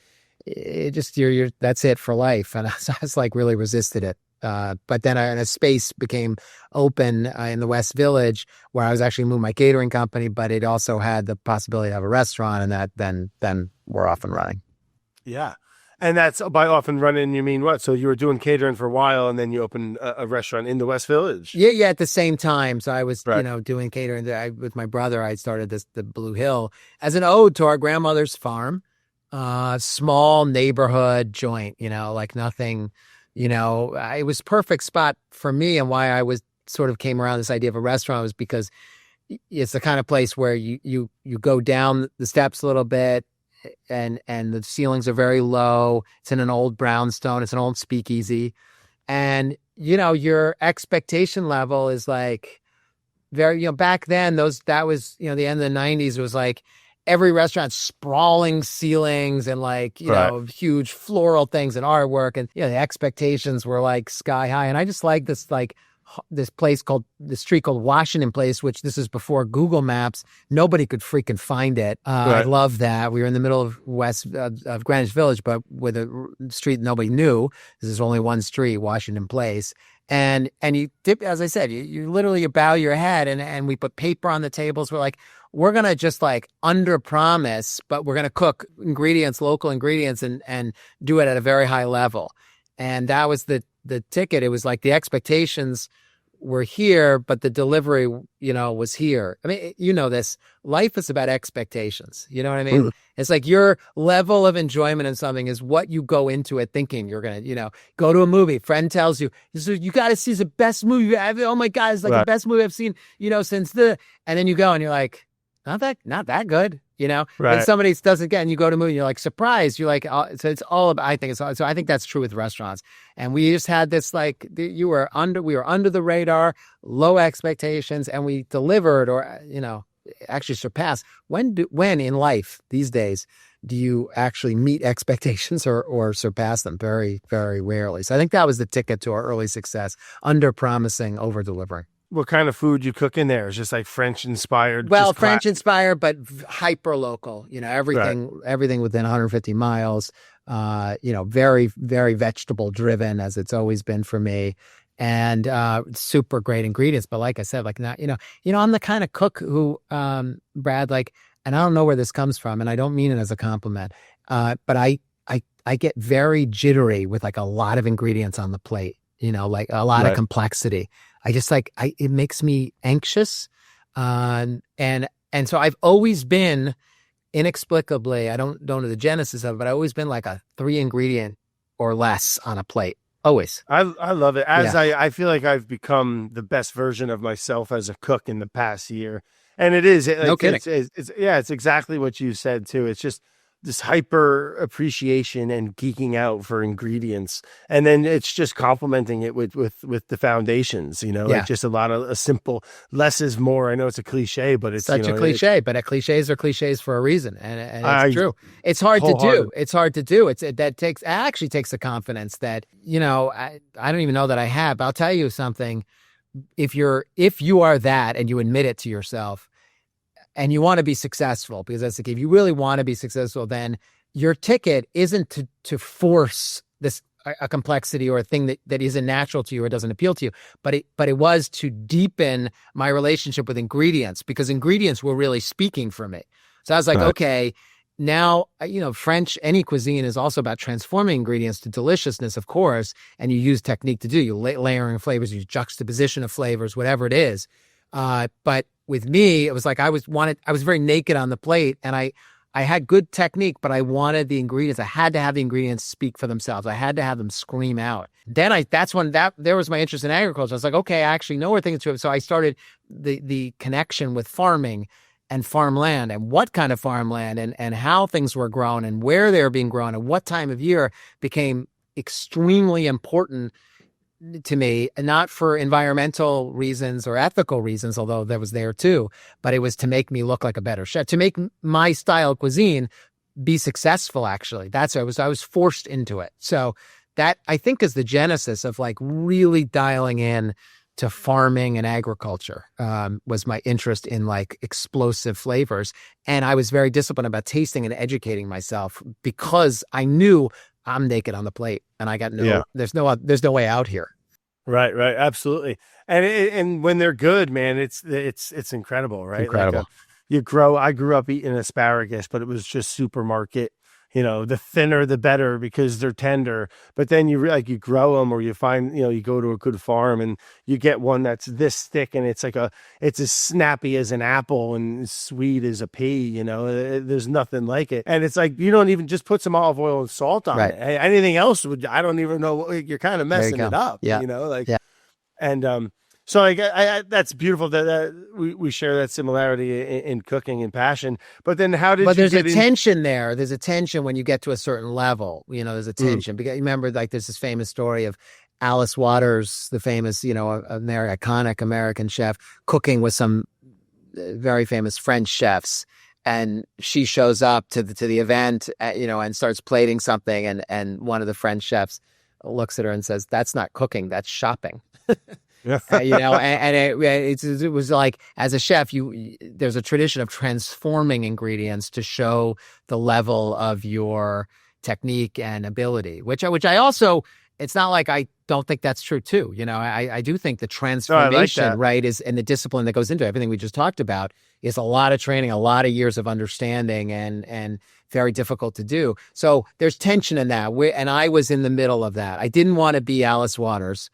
that's it for life. And I was like, really resisted it. But then a space became open in the West Village where I was actually moving my catering company, but it also had the possibility to have a restaurant, and that then we're off and running. Yeah. And that's by off and running, you mean what? So you were doing catering for a while, and then you opened a restaurant in the West Village? Yeah, at the same time. So I was, doing catering. With my brother, I started the Blue Hill as an ode to our grandmother's farm. Small neighborhood joint, like nothing, it was perfect spot for me. And why I was sort of came around this idea of a restaurant was because it's the kind of place where you go down the steps a little bit, and the ceilings are very low. It's in an old brownstone. It's an old speakeasy. And, your expectation level is like very, back then that was, the end of the 90s, it was like every restaurant sprawling ceilings and like, huge floral things and artwork. And, the expectations were like sky high. And I just like this street called Washington Place, which this is before Google Maps. Nobody could freaking find it. I love that. We were in the middle of of Greenwich Village, but with a street nobody knew. This is only one street, Washington Place. And you dip, as I said, you literally bow your head, and we put paper on the tables. We're like, we're going to just like under promise, but we're going to cook local ingredients and do it at a very high level. And that was the ticket. It was like the expectations were here, but the delivery, was here. I mean, this. Life is about expectations. You know what I mean? Mm. It's like your level of enjoyment in something is what you go into it thinking you're going to, go to a movie. Friend tells you, you got to see the best movie ever. Oh my God, it's like the best movie I've seen, since and then you go and you're like, not that good, Then Right. somebody doesn't get, and you go to a movie, you're like surprised. You're like, oh, so it's all about. I think it's so. I think that's true with restaurants. And we just had this we were under the radar, low expectations, and we delivered, or actually surpassed. When in life these days do you actually meet expectations or surpass them? Very, very rarely. So I think that was the ticket to our early success: under promising, over delivering. What kind of food you cook in there? Is just like French inspired? Well, French inspired, but hyper local. Everything Right. everything within 150 miles. Very, very vegetable driven, as it's always been for me, and super great ingredients. But like I said, I'm the kind of cook who, Brad, and I don't know where this comes from, and I don't mean it as a compliment, but I get very jittery with a lot of ingredients on the plate. A lot of complexity. I just it makes me anxious. And so I've always been, inexplicably, I don't know the genesis of it, but I've always been a 3 ingredient or less on a plate. Always. I love it. I feel like I've become the best version of myself as a cook in the past year. And it is. No kidding. It's exactly what you said too. It's just this hyper appreciation and geeking out for ingredients, and then it's just complementing it with the foundations. Just a lot of a simple less is more. I know it's a cliche, but it's such a cliche. But cliches are cliches for a reason, and it's true. It's hard to do. It's hard to do. It actually takes the confidence that I don't even know that I have. I'll tell you something. If you are that and you admit it to yourself, and you want to be successful, because that's if you really want to be successful, then your ticket isn't to force a complexity or a thing that isn't natural to you or doesn't appeal to you, but it was to deepen my relationship with ingredients, because ingredients were really speaking for me. So I was like, okay, now, French, any cuisine is also about transforming ingredients to deliciousness, of course, and you use technique to do. You layering flavors, you juxtaposition of flavors, whatever it is. But with me, it was I was very naked on the plate, and I had good technique, but I wanted the ingredients. I had to have the ingredients speak for themselves. I had to have them scream out. Then there was my interest in agriculture. I was like, okay, I actually know where things are. So I started the connection with farming and farmland, and what kind of farmland, and how things were grown, and where they were being grown, and what time of year became extremely important to me, not for environmental reasons or ethical reasons, although that was there too, but it was to make me look like a better chef, to make my style of cuisine be successful. Actually, that's I was forced into it. So that, I think, is the genesis of really dialing in to farming and agriculture. Was my interest in explosive flavors, and I was very disciplined about tasting and educating myself, because I knew I'm naked on the plate, and I got there's no way out here. Right, absolutely. And when they're good, man, it's incredible, right? Incredible. I grew up eating asparagus, but it was just supermarket. The thinner the better, because they're tender. But then you grow them, or you find you go to a good farm and you get one that's this thick, and it's as snappy as an apple and as sweet as a pea. There's nothing like it, and it's you don't even just put some olive oil and salt on it. Anything else I don't even know. You're kind of messing it up. Yeah. And so I that's beautiful that we share that similarity in cooking and passion. But then there's a tension there. There's a tension when you get to a certain level. There's a tension. Because you remember, there's this famous story of Alice Waters, the famous, iconic American chef, cooking with some very famous French chefs. And she shows up to the event, and starts plating something. And one of the French chefs looks at her and says, "That's not cooking, that's shopping." And it was as a chef, there's a tradition of transforming ingredients to show the level of your technique and ability, which I also, it's not I don't think that's true too. I do think the transformation, right, is, and the discipline that goes into everything we just talked about, is a lot of training, a lot of years of understanding, and very difficult to do. So there's tension in that. And I was in the middle of that. I didn't want to be Alice Waters.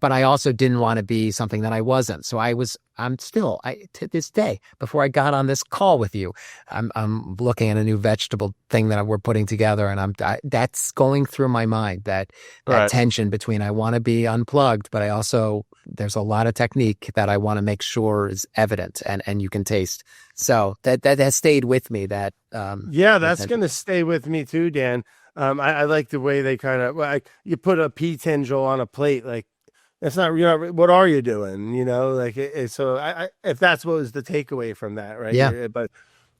but I also didn't want to be something that I wasn't. So I'm still, to this day, before I got on this call with you, I'm looking at a new vegetable thing that we're putting together, and that's going through my mind, that tension between I want to be unplugged, but I also, there's a lot of technique that I want to make sure is evident and you can taste. So that has stayed with me. That's going to stay with me too, Dan. I like the way they kind of, you put a pea tendril on a plate, like, that's not, what are you doing? So if that's what was the takeaway from that, right? Yeah. But,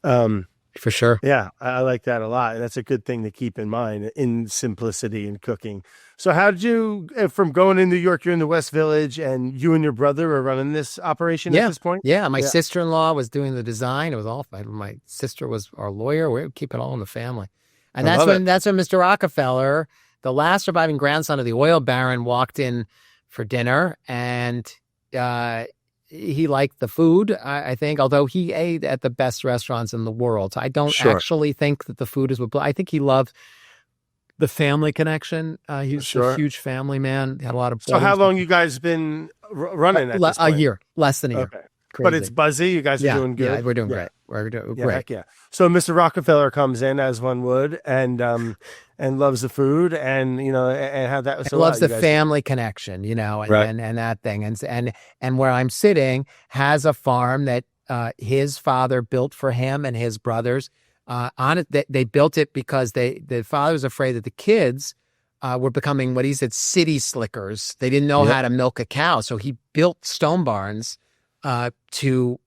for sure. Yeah, I like that a lot. And that's a good thing to keep in mind in simplicity in cooking. So how did you, from going in New York, you're in the West Village, and you and your brother are running this operation at this point? Yeah. My sister-in-law was doing the design. It was all, my sister was our lawyer. We keep it all in the family. And that's when Mr. Rockefeller, the last surviving grandson of the oil baron, walked in for dinner, and he liked the food, I think, although he ate at the best restaurants in the world. I don't actually think that the food is what, I think he loved the family connection. He's a huge family man. He had a lot of. So how long you guys been running at this point? A year, less than a year. Okay. But it's buzzy. You guys are doing good. Yeah, we're doing great. We're doing great. Heck yeah. So Mr. Rockefeller comes in, as one would, and loves the food, and and how that was. So loves the family connection, and that thing, and where I'm sitting has a farm that his father built for him and his brothers. On it, they built it because the father was afraid that the kids were becoming, what he said, city slickers. They didn't know how to milk a cow, so he built stone barns to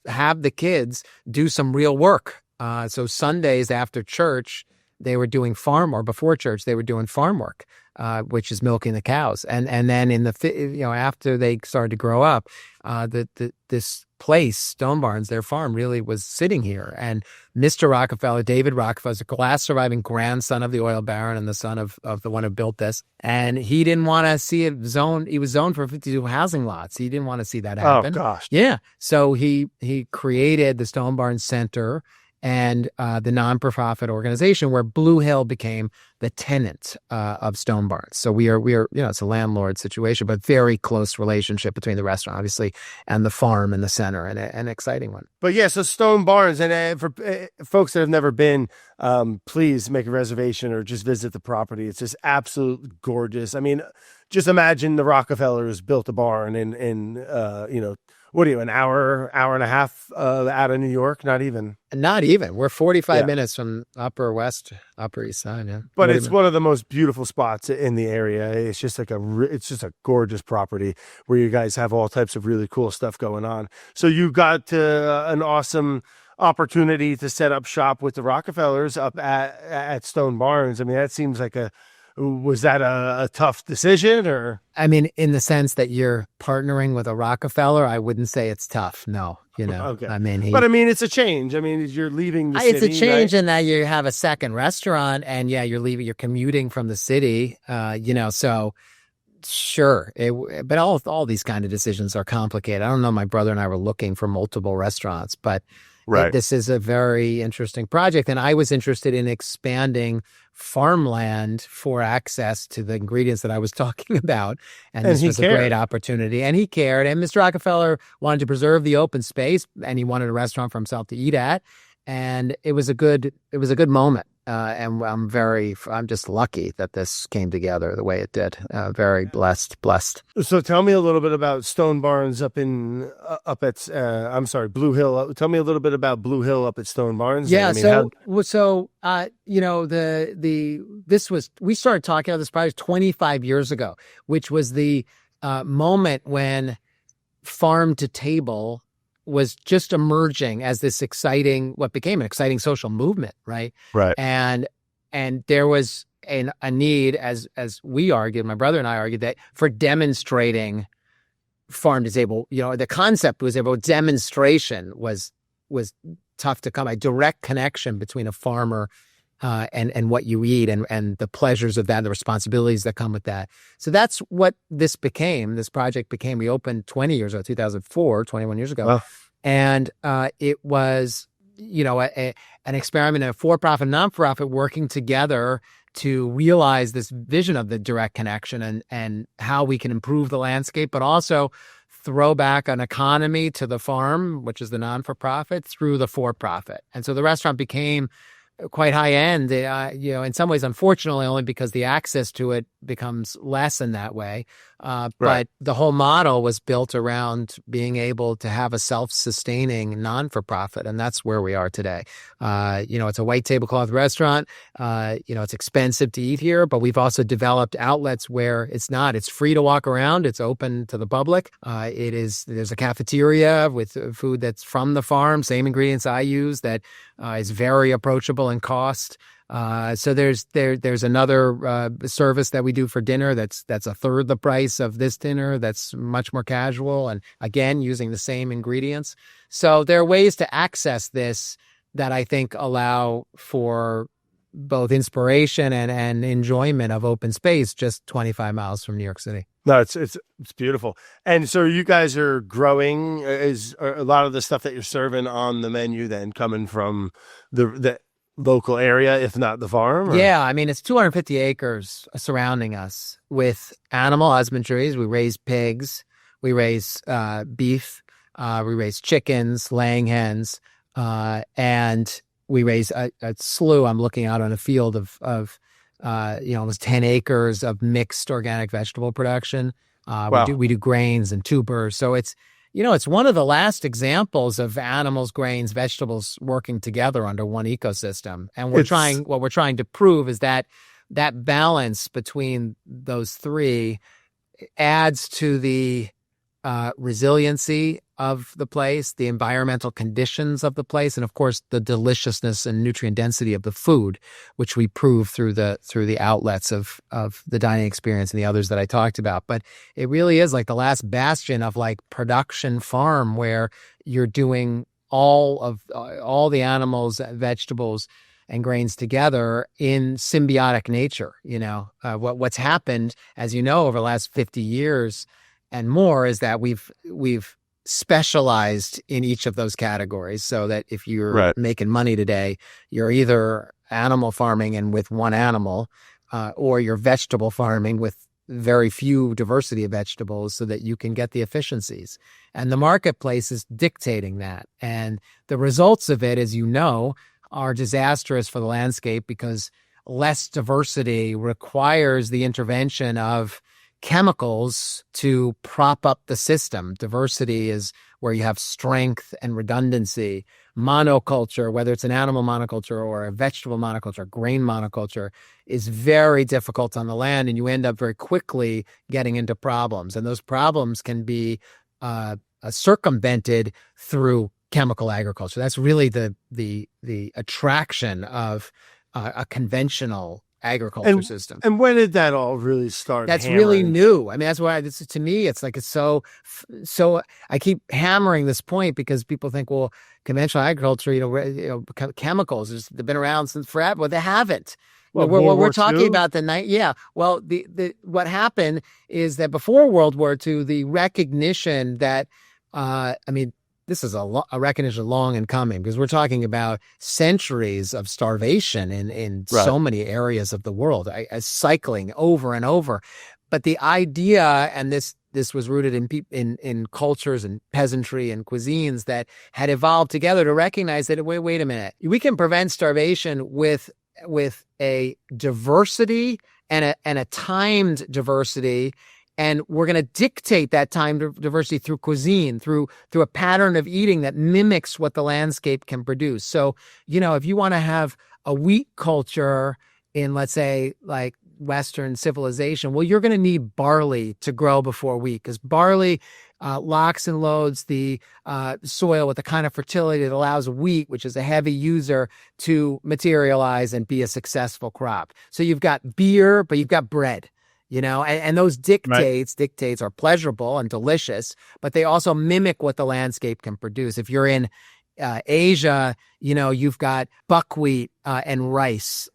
have the kids do some real work. So Sundays after church, they were doing before church, they were doing farm work, which is milking the cows. And then after they started to grow up, this place, Stone Barns, their farm, really was sitting here. And Mr. Rockefeller, David Rockefeller, is the last surviving grandson of the oil baron and the son of the one who built this. And he didn't want to see it zoned. He was zoned for 52 housing lots. He didn't want to see that happen. Oh, gosh. Yeah. So he created the Stone Barns Center and the non-profit organization where Blue Hill became the tenant of Stone Barns. So we are it's a landlord situation, but very close relationship between the restaurant, obviously, and the farm in the center, and an exciting one. But yeah, so Stone Barns, and for folks that have never been, please make a reservation or just visit the property. It's just absolutely gorgeous. I mean, just imagine the Rockefellers built a barn in what are you, an hour and a half out of New York? Not even. We're 45 minutes from Upper East Side. Yeah, but it's one of the most beautiful spots in the area. It's just it's just a gorgeous property where you guys have all types of really cool stuff going on. So you got an awesome opportunity to set up shop with the Rockefellers up at Stone Barns. I mean, that seems like was that a tough decision, or? I mean, in the sense that you're partnering with a Rockefeller, I wouldn't say it's tough. No, Okay. I mean, it's a change. I mean, you're leaving the city. It's a change, right? in that you have a second restaurant, and you're commuting from the city. So sure. But all these kind of decisions are complicated. I don't know. My brother and I were looking for multiple restaurants, but this is a very interesting project, and I was interested in expanding farmland for access to the ingredients that I was talking about. And this was a great opportunity. And he cared. And Mr. Rockefeller wanted to preserve the open space, and he wanted a restaurant for himself to eat at. And it was a good moment. And I'm just lucky that this came together the way it did. Very blessed. So tell me a little bit about Stone Barns up at Blue Hill. Tell me a little bit about Blue Hill up at Stone Barns. Yeah. We started talking about this project 25 years ago, which was the moment when farm to table was just emerging as what became an exciting social movement, right? Right. And there was a need, as we argued, my brother and I argued, that for demonstrating farm to table, the concept was able, demonstration was tough to come. A direct connection between a farmer and what you eat and the pleasures of that, the responsibilities that come with that. So that's what this project became. We opened 20 years ago, 2004, 21 years ago. Wow. And it was an experiment, a for-profit, non-profit working together to realize this vision of the direct connection and how we can improve the landscape, but also throw back an economy to the farm, which is the non-for-profit, through the for-profit. And so the restaurant became quite high end, in some ways, unfortunately, only because the access to it becomes less in that way. But the whole model was built around being able to have a self-sustaining non-for-profit, and that's where we are today. It's a white tablecloth restaurant. It's expensive to eat here, but we've also developed outlets where it's not. It's free to walk around. It's open to the public. There's a cafeteria with food that's from the farm, same ingredients I use, that is very approachable in cost. So there's another service that we do for dinner that's a third the price of this dinner, that's much more casual, and again using the same ingredients. So there are ways to access this that I think allow for both inspiration and enjoyment of open space just 25 miles from New York City. No, it's beautiful. And so you guys are growing. Is a lot of the stuff that you're serving on the menu then coming from the local area, if not the farm? Or? Yeah, I mean, it's 250 acres surrounding us with animal husbandries. We raise pigs, we raise beef, we raise chickens, laying hens, and we raise a slew. I'm looking out on a field of almost 10 acres of mixed organic vegetable production. Wow. We do grains and tubers. So it's one of the last examples of animals, grains, vegetables working together under one ecosystem. And what we're trying to prove is that balance between those three adds to the resiliency of the place, the environmental conditions of the place, and of course the deliciousness and nutrient density of the food, which we prove through the outlets of the dining experience and the others that I talked about. But it really is like the last bastion of like production farm, where you're doing all the animals, vegetables, and grains together in symbiotic nature. What's happened, as you know, over the last 50 years and more, is that we've specialized in each of those categories, so that if you're making money today, you're either animal farming and with one animal, or you're vegetable farming with very few diversity of vegetables, so that you can get the efficiencies. And the marketplace is dictating that. And the results of it, as you know, are disastrous for the landscape, because less diversity requires the intervention of chemicals to prop up the system. Diversity is where you have strength and redundancy. Monoculture, whether it's an animal monoculture or a vegetable monoculture, grain monoculture, is very difficult on the land, and you end up very quickly getting into problems. And those problems can be circumvented through chemical agriculture. That's really the attraction of a conventional agriculture system. And when did that all really start? That's really new. I mean, that's why to me, it's like, it's so I keep hammering this point, because people think, well, conventional agriculture, chemicals, they've been around since forever. Well, they haven't. Well, we're talking about the night. Yeah. Well, what happened is that before World War II, the recognition that, this is a recognition long in coming, because we're talking about centuries of starvation in so many areas of the world, cycling over and over. But the idea, and this was rooted in cultures and peasantry and cuisines that had evolved together to recognize that, wait a minute, we can prevent starvation with a diversity and a timed diversity. And we're going to dictate that time diversity through cuisine, through a pattern of eating that mimics what the landscape can produce. So, if you want to have a wheat culture in, let's say, like Western civilization, well, you're going to need barley to grow before wheat, because barley locks and loads the soil with the kind of fertility that allows wheat, which is a heavy user, to materialize and be a successful crop. So you've got beer, but you've got bread. And those dictates are pleasurable and delicious, but they also mimic what the landscape can produce. If you're in Asia, you've got buckwheat and rice,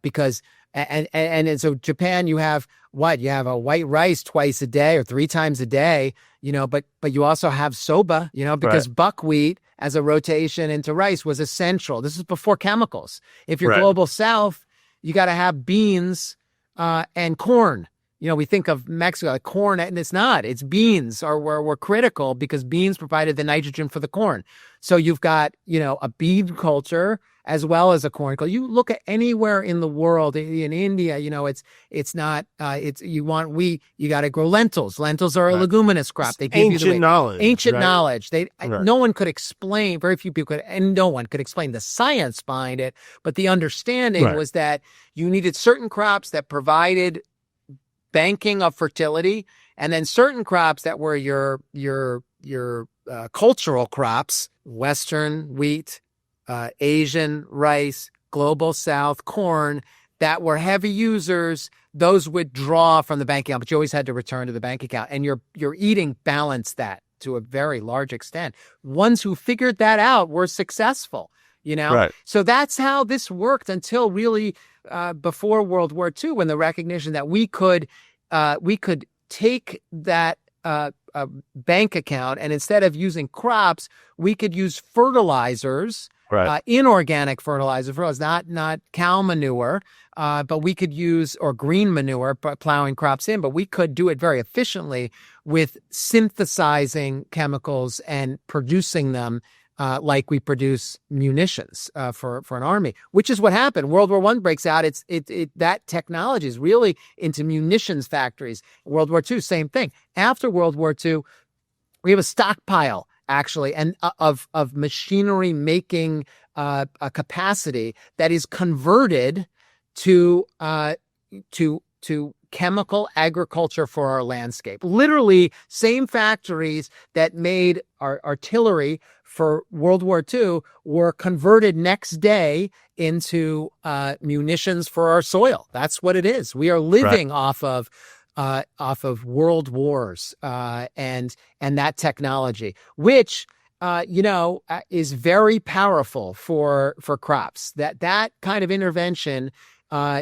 because and so Japan, you have what? You have a white rice twice a day or three times a day, but you also have soba, because buckwheat as a rotation into rice was essential. This is before chemicals. If you're Right. global south, you got to have beans and corn. You know, we think of Mexico, like corn, and it's not. It's beans were critical because beans provided the nitrogen for the corn. So you've got, you know, a bean culture as well as a corn culture. You look at anywhere in the world, in India, you know, you want wheat, you got to grow lentils. Lentils are a Right. leguminous crop. They give you Ancient knowledge. ancient right? knowledge. Right. No one could explain, very few people could, and no one could explain the science behind it. But the understanding Right. was that you needed certain crops that provided banking of fertility, and then certain crops that were your cultural crops, Western wheat, Asian rice, global South corn, that were heavy users. Those would draw from the bank account, but you always had to return to the bank account, and your eating balanced that to a very large extent. Ones who figured that out were successful. You know, Right. so that's how this worked until really before World War II, when the recognition that we could take that bank account, and instead of using crops, we could use fertilizers, Right. inorganic fertilizers, not cow manure, but we could use, or green manure, plowing crops in, but we could do it very efficiently with synthesizing chemicals and producing them like we produce munitions for an army, which is what happened. World War I breaks out. That technology is really into munitions factories. World War II, same thing. After World War II, we have a stockpile, actually, and of machinery making a capacity that is converted to chemical agriculture for our landscape. Literally, same factories that made our artillery for World War II were converted next day into munitions for our soil. That's what it is. We are living off of world wars and that technology, which is very powerful for crops. That kind of intervention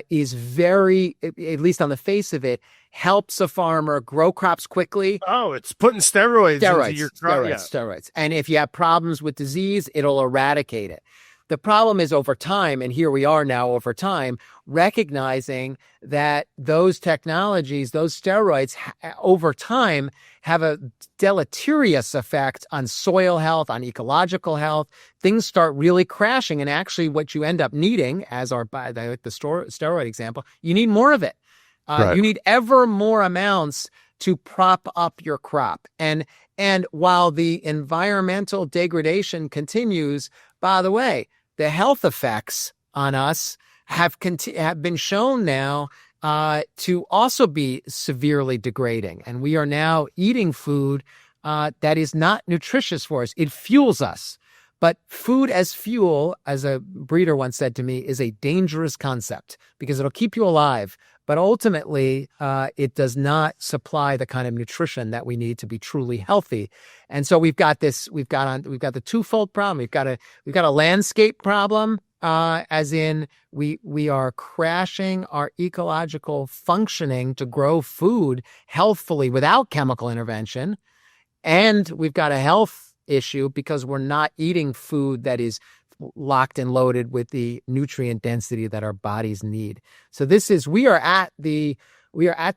is very, at least on the face of it, helps a farmer grow crops quickly. Oh, it's putting steroids into your crop. Steroids. And if you have problems with disease, it'll eradicate it. The problem is over time, and here we are now over time, recognizing that those technologies, those steroids, over time have a deleterious effect on soil health, on ecological health. Things start really crashing, and actually what you end up needing, as by the steroid example, you need more of it. You need ever more amounts to prop up your crop. And while the environmental degradation continues, by the way, the health effects on us have been shown now to also be severely degrading. And we are now eating food that is not nutritious for us. It fuels us. But food as fuel, as a breeder once said to me, is a dangerous concept because it'll keep you alive. But ultimately, it does not supply the kind of nutrition that we need to be truly healthy. And so we've got the twofold problem. We've got a landscape problem, as in we are crashing our ecological functioning to grow food healthfully without chemical intervention. And we've got a health issue because we're not eating food that is locked and loaded with the nutrient density that our bodies need. So we are at the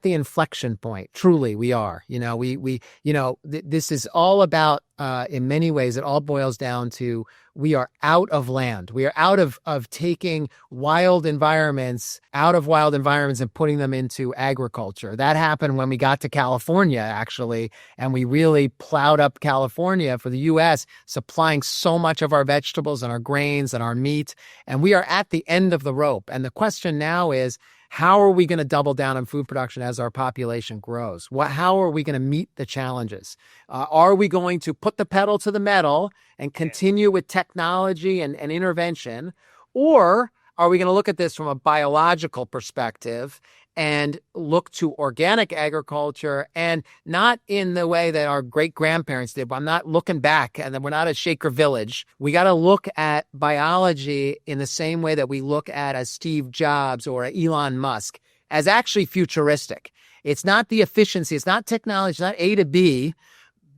inflection point. Truly, we are. This is all about, in many ways, it all boils down to we are out of land. We are out of taking wild environments and putting them into agriculture. That happened when we got to California, actually, and we really plowed up California for the U.S., supplying so much of our vegetables and our grains and our meat. And we are at the end of the rope. And the question now is, how are we going to double down on food production as our population grows? How are we going to meet the challenges? Are we going to put the pedal to the metal and continue with technology and intervention? Or are we going to look at this from a biological perspective and look to organic agriculture, and not in the way that our great-grandparents did? I'm not looking back, and we're not a Shaker village. We got to look at biology in the same way that we look at a Steve Jobs or a Elon Musk, as actually futuristic. It's not the efficiency, it's not technology, it's not A to B,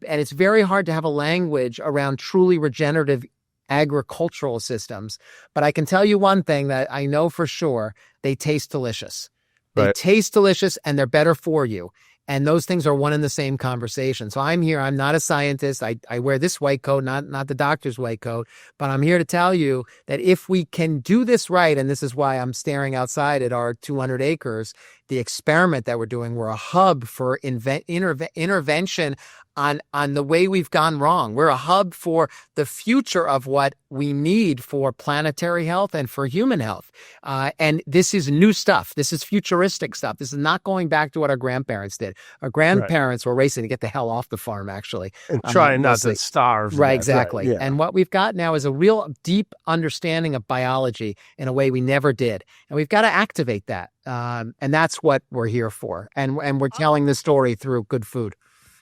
it's very hard to have a language around truly regenerative agricultural systems. But I can tell you one thing that I know for sure: they taste delicious. They Right. taste delicious, and they're better for you. And those things are one and the same conversation. So I'm here. I'm not a scientist. I wear this white coat, not the doctor's white coat. But I'm here to tell you that if we can do this right, and this is why I'm staring outside at our 200 acres, the experiment that we're doing, we're a hub for intervention on the way we've gone wrong. We're a hub for the future of what we need for planetary health and for human health. And this is new stuff. This is futuristic stuff. This is not going back to what our grandparents did. Our grandparents were racing to get the hell off the farm, actually. And trying not mostly. to starve. to Right, death. exactly. Right, yeah. And what we've got now is a real deep understanding of biology in a way we never did. And we've got to activate that. And that's what we're here for. And we're telling the story through good food.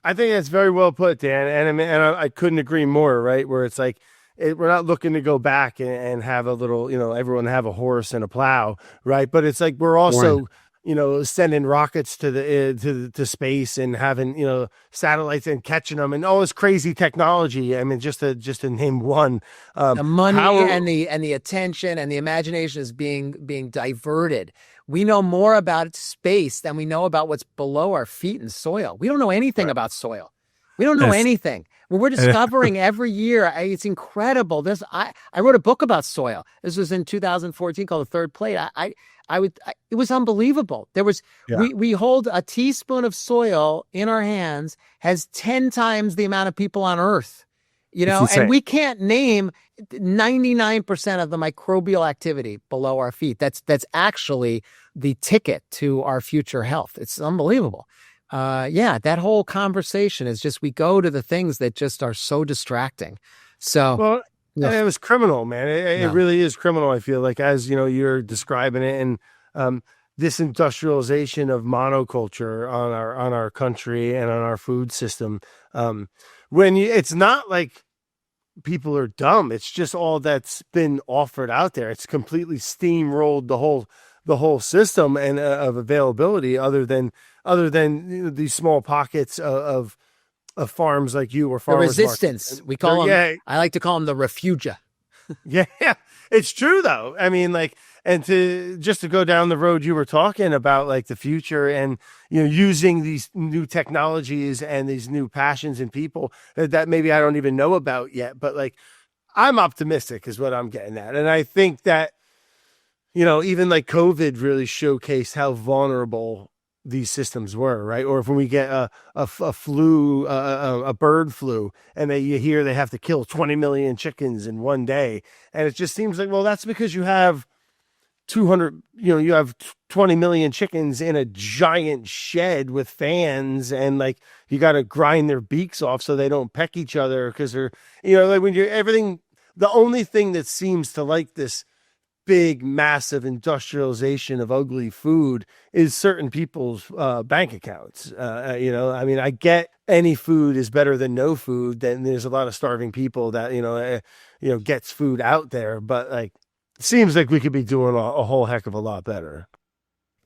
I think that's very well put, Dan. And I mean, I couldn't agree more, right? Where it's like, we're not looking to go back and have a little, everyone have a horse and a plow, right? But it's like, we're also, sending rockets to to space and having, satellites and catching them and all this crazy technology. I mean, just to name one, The money and the attention and the imagination is being diverted. We know more about space than we know about what's below our feet in soil. We don't know anything about soil. We don't know anything. Well, we're discovering every year. It's incredible. I wrote a book about soil. This was in 2014 called The Third Plate. It was unbelievable. We hold a teaspoon of soil in our hands has 10 times the amount of people on Earth. And we can't name 99% of the microbial activity below our feet. That's actually the ticket to our future health. It's unbelievable. That whole conversation is just, we go to the things that just are so distracting. So, and it was criminal, man. It really is criminal. I feel like, as you're describing it, and this industrialization of monoculture on our country and on our food system. It's not like people are dumb. It's just all that's been offered out there. It's completely steamrolled the whole system and of availability, other than these small pockets of farms like you or farmers the resistance markets. we call them. I like to call them the refugia. Yeah, it's true though. I mean, and to go down the road you were talking about, like the future and, using these new technologies and these new passions in people that maybe I don't even know about yet, but I'm optimistic is what I'm getting at. And I think that, even COVID really showcased how vulnerable these systems were, right? Or if when we get a flu, a bird flu, and you hear they have to kill 20 million chickens in one day. And it just seems like, well, that's because you have 200, you have 20 million chickens in a giant shed with fans, and you got to grind their beaks off so they don't peck each other, because they're, when you're everything, the only thing that seems to this big, massive industrialization of ugly food is certain people's bank accounts. I mean, I get any food is better than no food. Then there's a lot of starving people that, gets food out there. But it seems like we could be doing a whole heck of a lot better.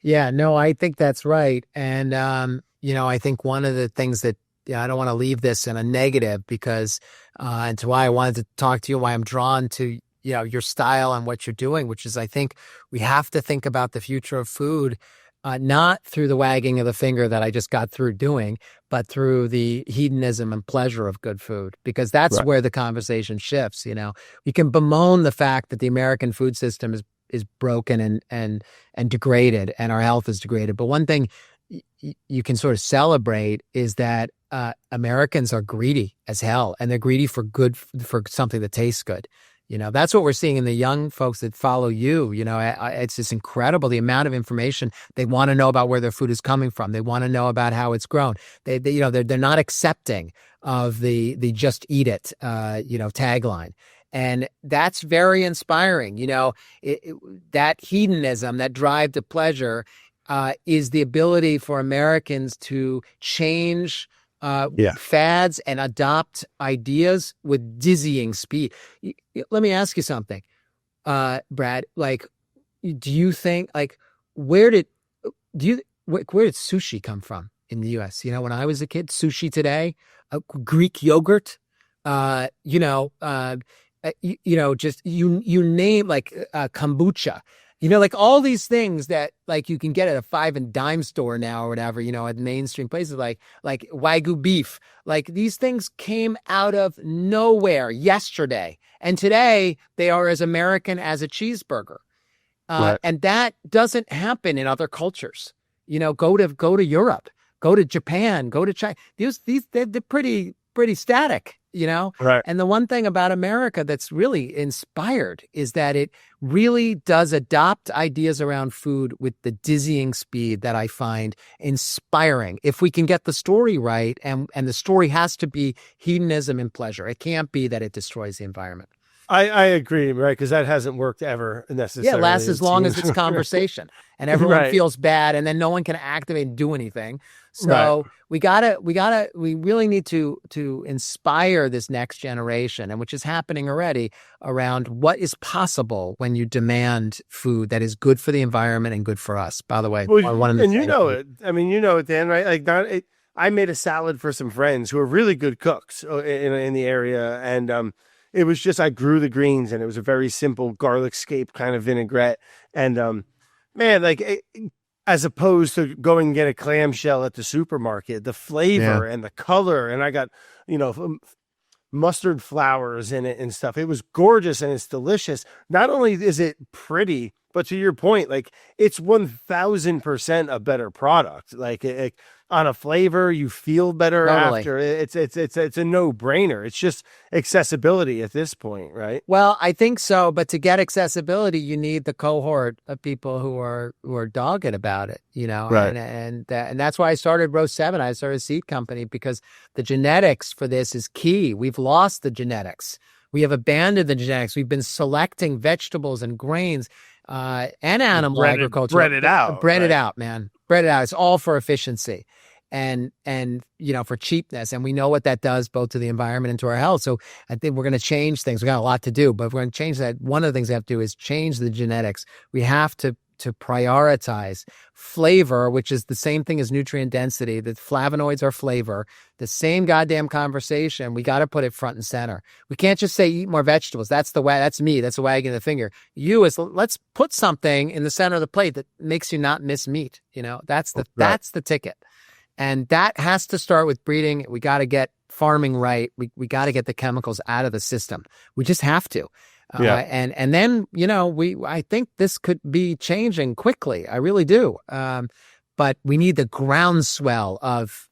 Yeah, no, I think that's right. And, I think one of the things that, I don't want to leave this in a negative, because, and to why I wanted to talk to you, why I'm drawn to your style and what you're doing, which is, I think we have to think about the future of food, not through the wagging of the finger that I just got through doing, but through the hedonism and pleasure of good food, because that's where the conversation shifts. We can bemoan the fact that the American food system is broken and degraded, and our health is degraded. But one thing you can sort of celebrate is that Americans are greedy as hell, and they're greedy for something that tastes good. That's what we're seeing in the young folks that follow you. It's just incredible, the amount of information they want to know about where their food is coming from. They want to know about how it's grown. They're not accepting of the just eat it, tagline. And that's very inspiring. That hedonism, that drive to pleasure, is the ability for Americans to change fads and adopt ideas with dizzying speed. Let me ask you something, Brad. Do you think where did sushi come from in the U.S. You know, when I was a kid, sushi today, Greek yogurt, just you name like kombucha. You know, like all these things that like you can get at a 5 and dime store now or whatever, you know, at mainstream places like Wagyu beef. Like these things came out of nowhere yesterday. And today they are as American as a cheeseburger. Right. And that doesn't happen in other cultures. You know, go to Europe, go to Japan, go to China. They're pretty static, you know? Right. And the one thing about America that's really inspired is that it really does adopt ideas around food with the dizzying speed that I find inspiring. If we can get the story right, and the story has to be hedonism and pleasure. It can't be that it destroys the environment. I agree, right? Because that hasn't worked ever necessarily. Yeah, it lasts as long as it's conversation, and everyone Right. feels bad, and then no one can activate and do anything. Right. So we really need to inspire this next generation, and which is happening already, around what is possible when you demand food that is good for the environment and good for us. By the way, and you know it. I mean, you know it, Dan, right? Like, I made a salad for some friends who are really good cooks in the area, and it was just, I grew the greens, and it was a very simple garlic scape kind of vinaigrette. And man, like as opposed to going and get a clamshell at the supermarket, the flavor and the color, and I got, you know, mustard flowers in it and stuff. It was gorgeous and it's delicious. Not only is it pretty, but to your point, like it's 1000% a better product. Like on a flavor, you feel better after. It's a no-brainer. It's just accessibility at this point, right? Well, I think so, but to get accessibility, you need the cohort of people who are dogged about it, you know. Right. And that's why I started Row 7. I started a seed company because the genetics for this is key. We've lost the genetics. We have abandoned the genetics. We've been selecting vegetables and grains and animal agriculture. Bred it out. Bred it out, man. Bred it out. It's all for efficiency and you know, for cheapness. And we know what that does both to the environment and to our health. So I think we're going to change things. We got a lot to do, but if we're going to change that, one of the things we have to do is change the genetics. We have to prioritize flavor, which is the same thing as nutrient density. The flavonoids are flavor. The same goddamn conversation. We got to put it front and center. We can't just say eat more vegetables. That's the way. That's me. That's the wagging the finger. Let's put something in the center of the plate that makes you not miss meat. You know, that's the ticket. And that has to start with breeding. We got to get farming right. We got to get the chemicals out of the system. We just have to. And then, you know, I think this could be changing quickly. I really do. But we need the groundswell of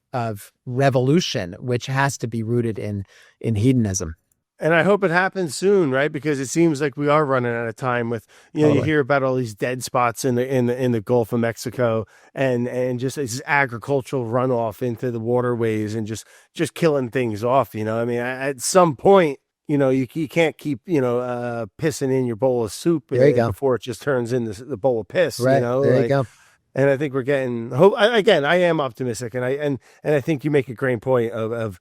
revolution, which has to be rooted in hedonism. And I hope it happens soon, right? Because it seems like we are running out of time with, you know, you hear about all these dead spots in the Gulf of Mexico and just this agricultural runoff into the waterways and just killing things off. You know, I mean, at some point, you know, you can't keep, you know, pissing in your bowl of soup before it just turns into the bowl of piss. Right. You know, there you go. And I think we're getting hope. Again, I am optimistic, and I think you make a great point of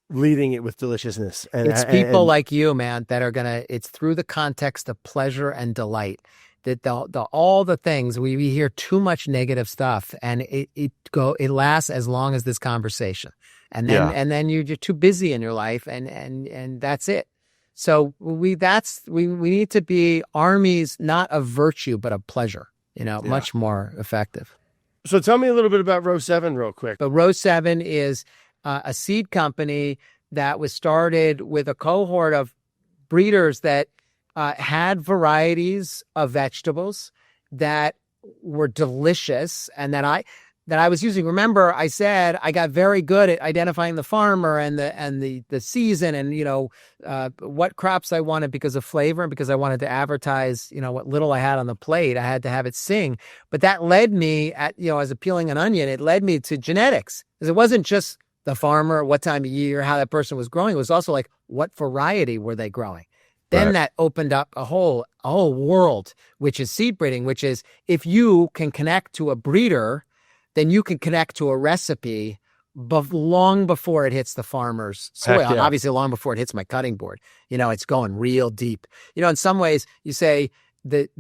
leading it with deliciousness. And it's people like you, man, that are it's through the context of pleasure and delight that all the things we hear too much negative stuff, and it lasts as long as this conversation. And then you're too busy in your life, and that's it. So we need to be armies, not of virtue, but of pleasure, you know, much more effective. So tell me a little bit about Row 7 real quick. But Row 7 is a seed company that was started with a cohort of breeders that had varieties of vegetables that were delicious and that I was using. Remember, I said I got very good at identifying the farmer and the season and, you know, what crops I wanted because of flavor and because I wanted to advertise, you know, what little I had on the plate. I had to have it sing. But that led me as peeling an onion, it led me to genetics. Because it wasn't just the farmer, what time of year, how that person was growing. It was also like, what variety were they growing? Then that opened up a whole world, which is seed breeding, which is if you can connect to a breeder, then you can connect to a recipe long before it hits the farmer's soil. And obviously long before it hits my cutting board. You know, it's going real deep. You know, in some ways you say the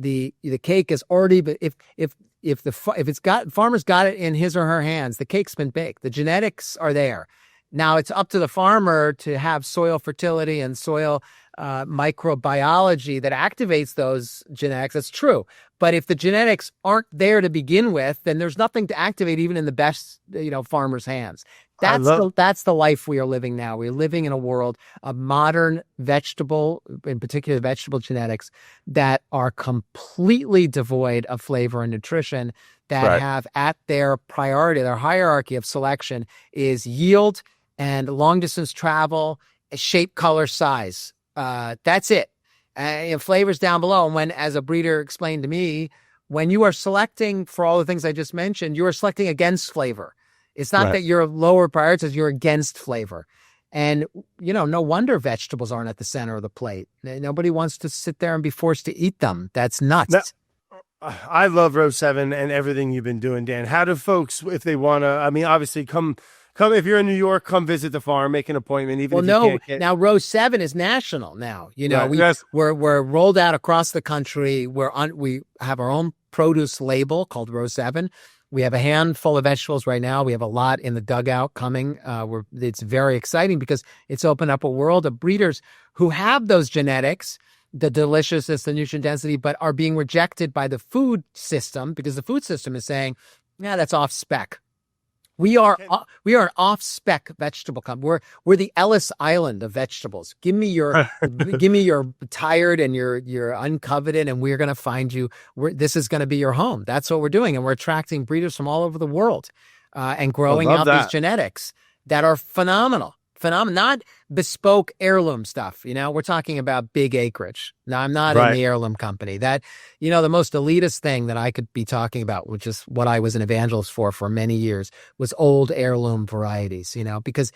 cake is already, but if if it's got farmer's got it in his or her hands, the cake's been baked. The genetics are there. Now it's up to the farmer to have soil fertility and soil microbiology that activates those genetics. That's true. But if the genetics aren't there to begin with, then there's nothing to activate even in the best, farmer's hands. That's the life we are living now. We're living in a world of modern vegetable, in particular vegetable genetics, that are completely devoid of flavor and nutrition, that have at their priority, their hierarchy of selection is yield and long distance travel, shape, color, size. That's it. Flavors down below. And when, as a breeder explained to me, when you are selecting for all the things I just mentioned, you are selecting against flavor. It's not that you're lower prioritized, you're against flavor. And, no wonder vegetables aren't at the center of the plate. Nobody wants to sit there and be forced to eat them. That's nuts. I love Row 7 and everything you've been doing, Dan. How do folks, if they want to, obviously come if you're in New York, come visit the farm, make an appointment. Now Row 7 is national now. We're rolled out across the country. We have our own produce label called Row 7. We have a handful of vegetables right now. We have a lot in the dugout coming. It's very exciting because it's opened up a world of breeders who have those genetics, the deliciousness, the nutrient density, but are being rejected by the food system because the food system is saying, yeah, that's off spec. We are an off-spec vegetable company. We're the Ellis Island of vegetables. Give me your tired and your uncoveted, and we're going to find you. This is going to be your home. That's what we're doing, and we're attracting breeders from all over the world, and growing out these genetics that are phenomenal. Not bespoke heirloom stuff. We're talking about big acreage. Now, I'm not in the heirloom company. That, the most elitist thing that I could be talking about, which is what I was an evangelist for many years, was old heirloom varieties, because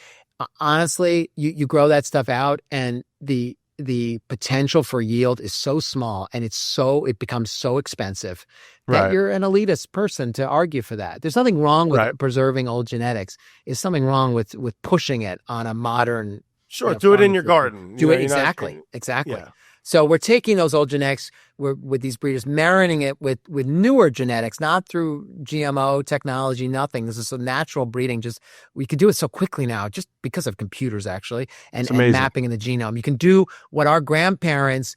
honestly, you grow that stuff out and the potential for yield is so small and it becomes so expensive that you're an elitist person to argue for that. There's nothing wrong with preserving old genetics. There's something wrong with pushing it on a modern. Sure, do it in your garden. Do it exactly. Yeah. So we're taking those old genetics with these breeders, marinating it with newer genetics, not through GMO technology, nothing. This is a natural breeding. We can do it so quickly now, just because of computers, actually, and mapping in the genome. You can do what our grandparents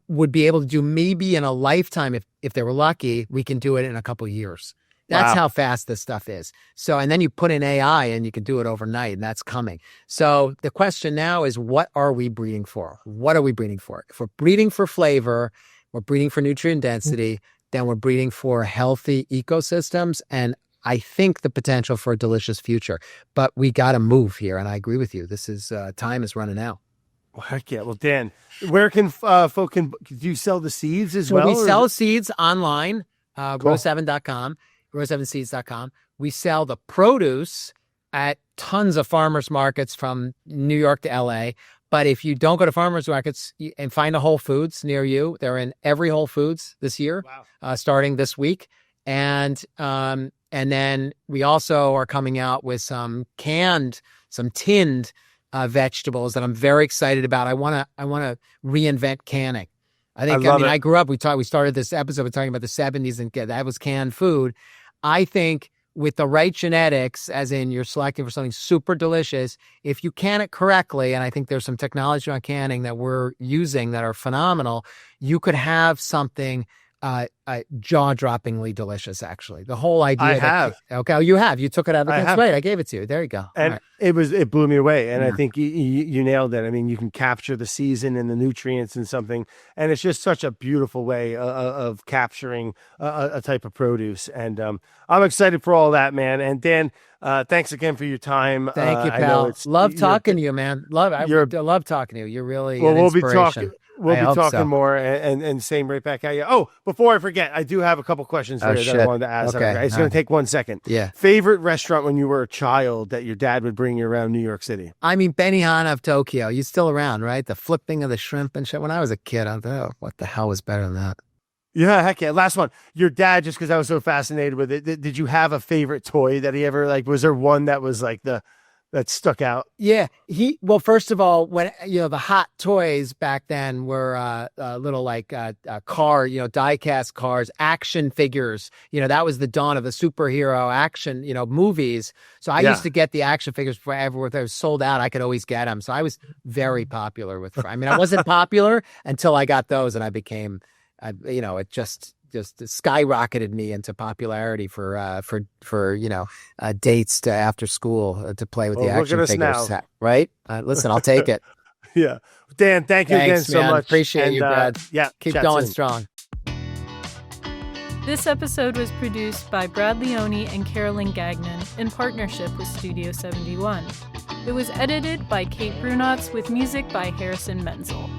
would be able to do maybe in a lifetime. If they were lucky, we can do it in a couple of years. That's how fast this stuff is. So, and then you put in AI and you can do it overnight, and that's coming. So the question now is, what are we breeding for? What are we breeding for? If we're breeding for flavor, we're breeding for nutrient density, then we're breeding for healthy ecosystems and I think the potential for a delicious future. But we got to move here, and I agree with you. This is time is running out. Well, heck yeah. Well, Dan, where can folk do you sell the seeds as well? We sell seeds online, row7.com. row7seeds.com. We sell the produce at tons of farmers markets from New York to LA. But if you don't go to farmers markets and find a Whole Foods near you, they're in every Whole Foods this year, starting this week. And then we also are coming out with some tinned vegetables that I'm very excited about. I want to reinvent canning. I grew up, we started this episode with talking about the 70s and that was canned food. I think with the right genetics, as in you're selecting for something super delicious, if you can it correctly, and I think there's some technology on canning that we're using that are phenomenal, you could have something jaw-droppingly delicious, actually. The whole idea. I have. Okay, you have. You took it out of the That's right. I gave it to you. There you go. And it blew me away. And I think you nailed it. I mean, you can capture the season and the nutrients in something. And it's just such a beautiful way of capturing a type of produce. And I'm excited for all that, man. And Dan, thanks again for your time. Thank you, pal. Love talking to you, man. I love talking to you. You're really an inspiration. We'll be talking more and same right back at you. Oh, before I forget, I do have a couple questions for you that I wanted to ask. Okay. It's going to take 1 second. Yeah. Favorite restaurant when you were a child that your dad would bring you around New York City? I mean, Benihana of Tokyo. You're still around, right? The flipping of the shrimp and shit. When I was a kid, I thought, what the hell was better than that? Yeah, heck yeah. Last one. Your dad, just because I was so fascinated with it, did you have a favorite toy that he ever, was there one that was like the that stuck out? Yeah, well, first of all, when the hot toys back then were little like car, die-cast cars, action figures. That was the dawn of the superhero action, movies. So I used to get the action figures forever. If they were sold out, I could always get them. So I was very popular with. I mean, I wasn't popular until I got those, and I became, it just skyrocketed me into popularity for dates to after school to play with the action figures. Right? Listen, I'll take it. Yeah, Dan, thank you again so much. Appreciate you, Brad. Keep going strong. This episode was produced by Brad Leone and Carolyn Gagnon in partnership with Studio 71. It was edited by Kate Brunotts with music by Harrison Menzel.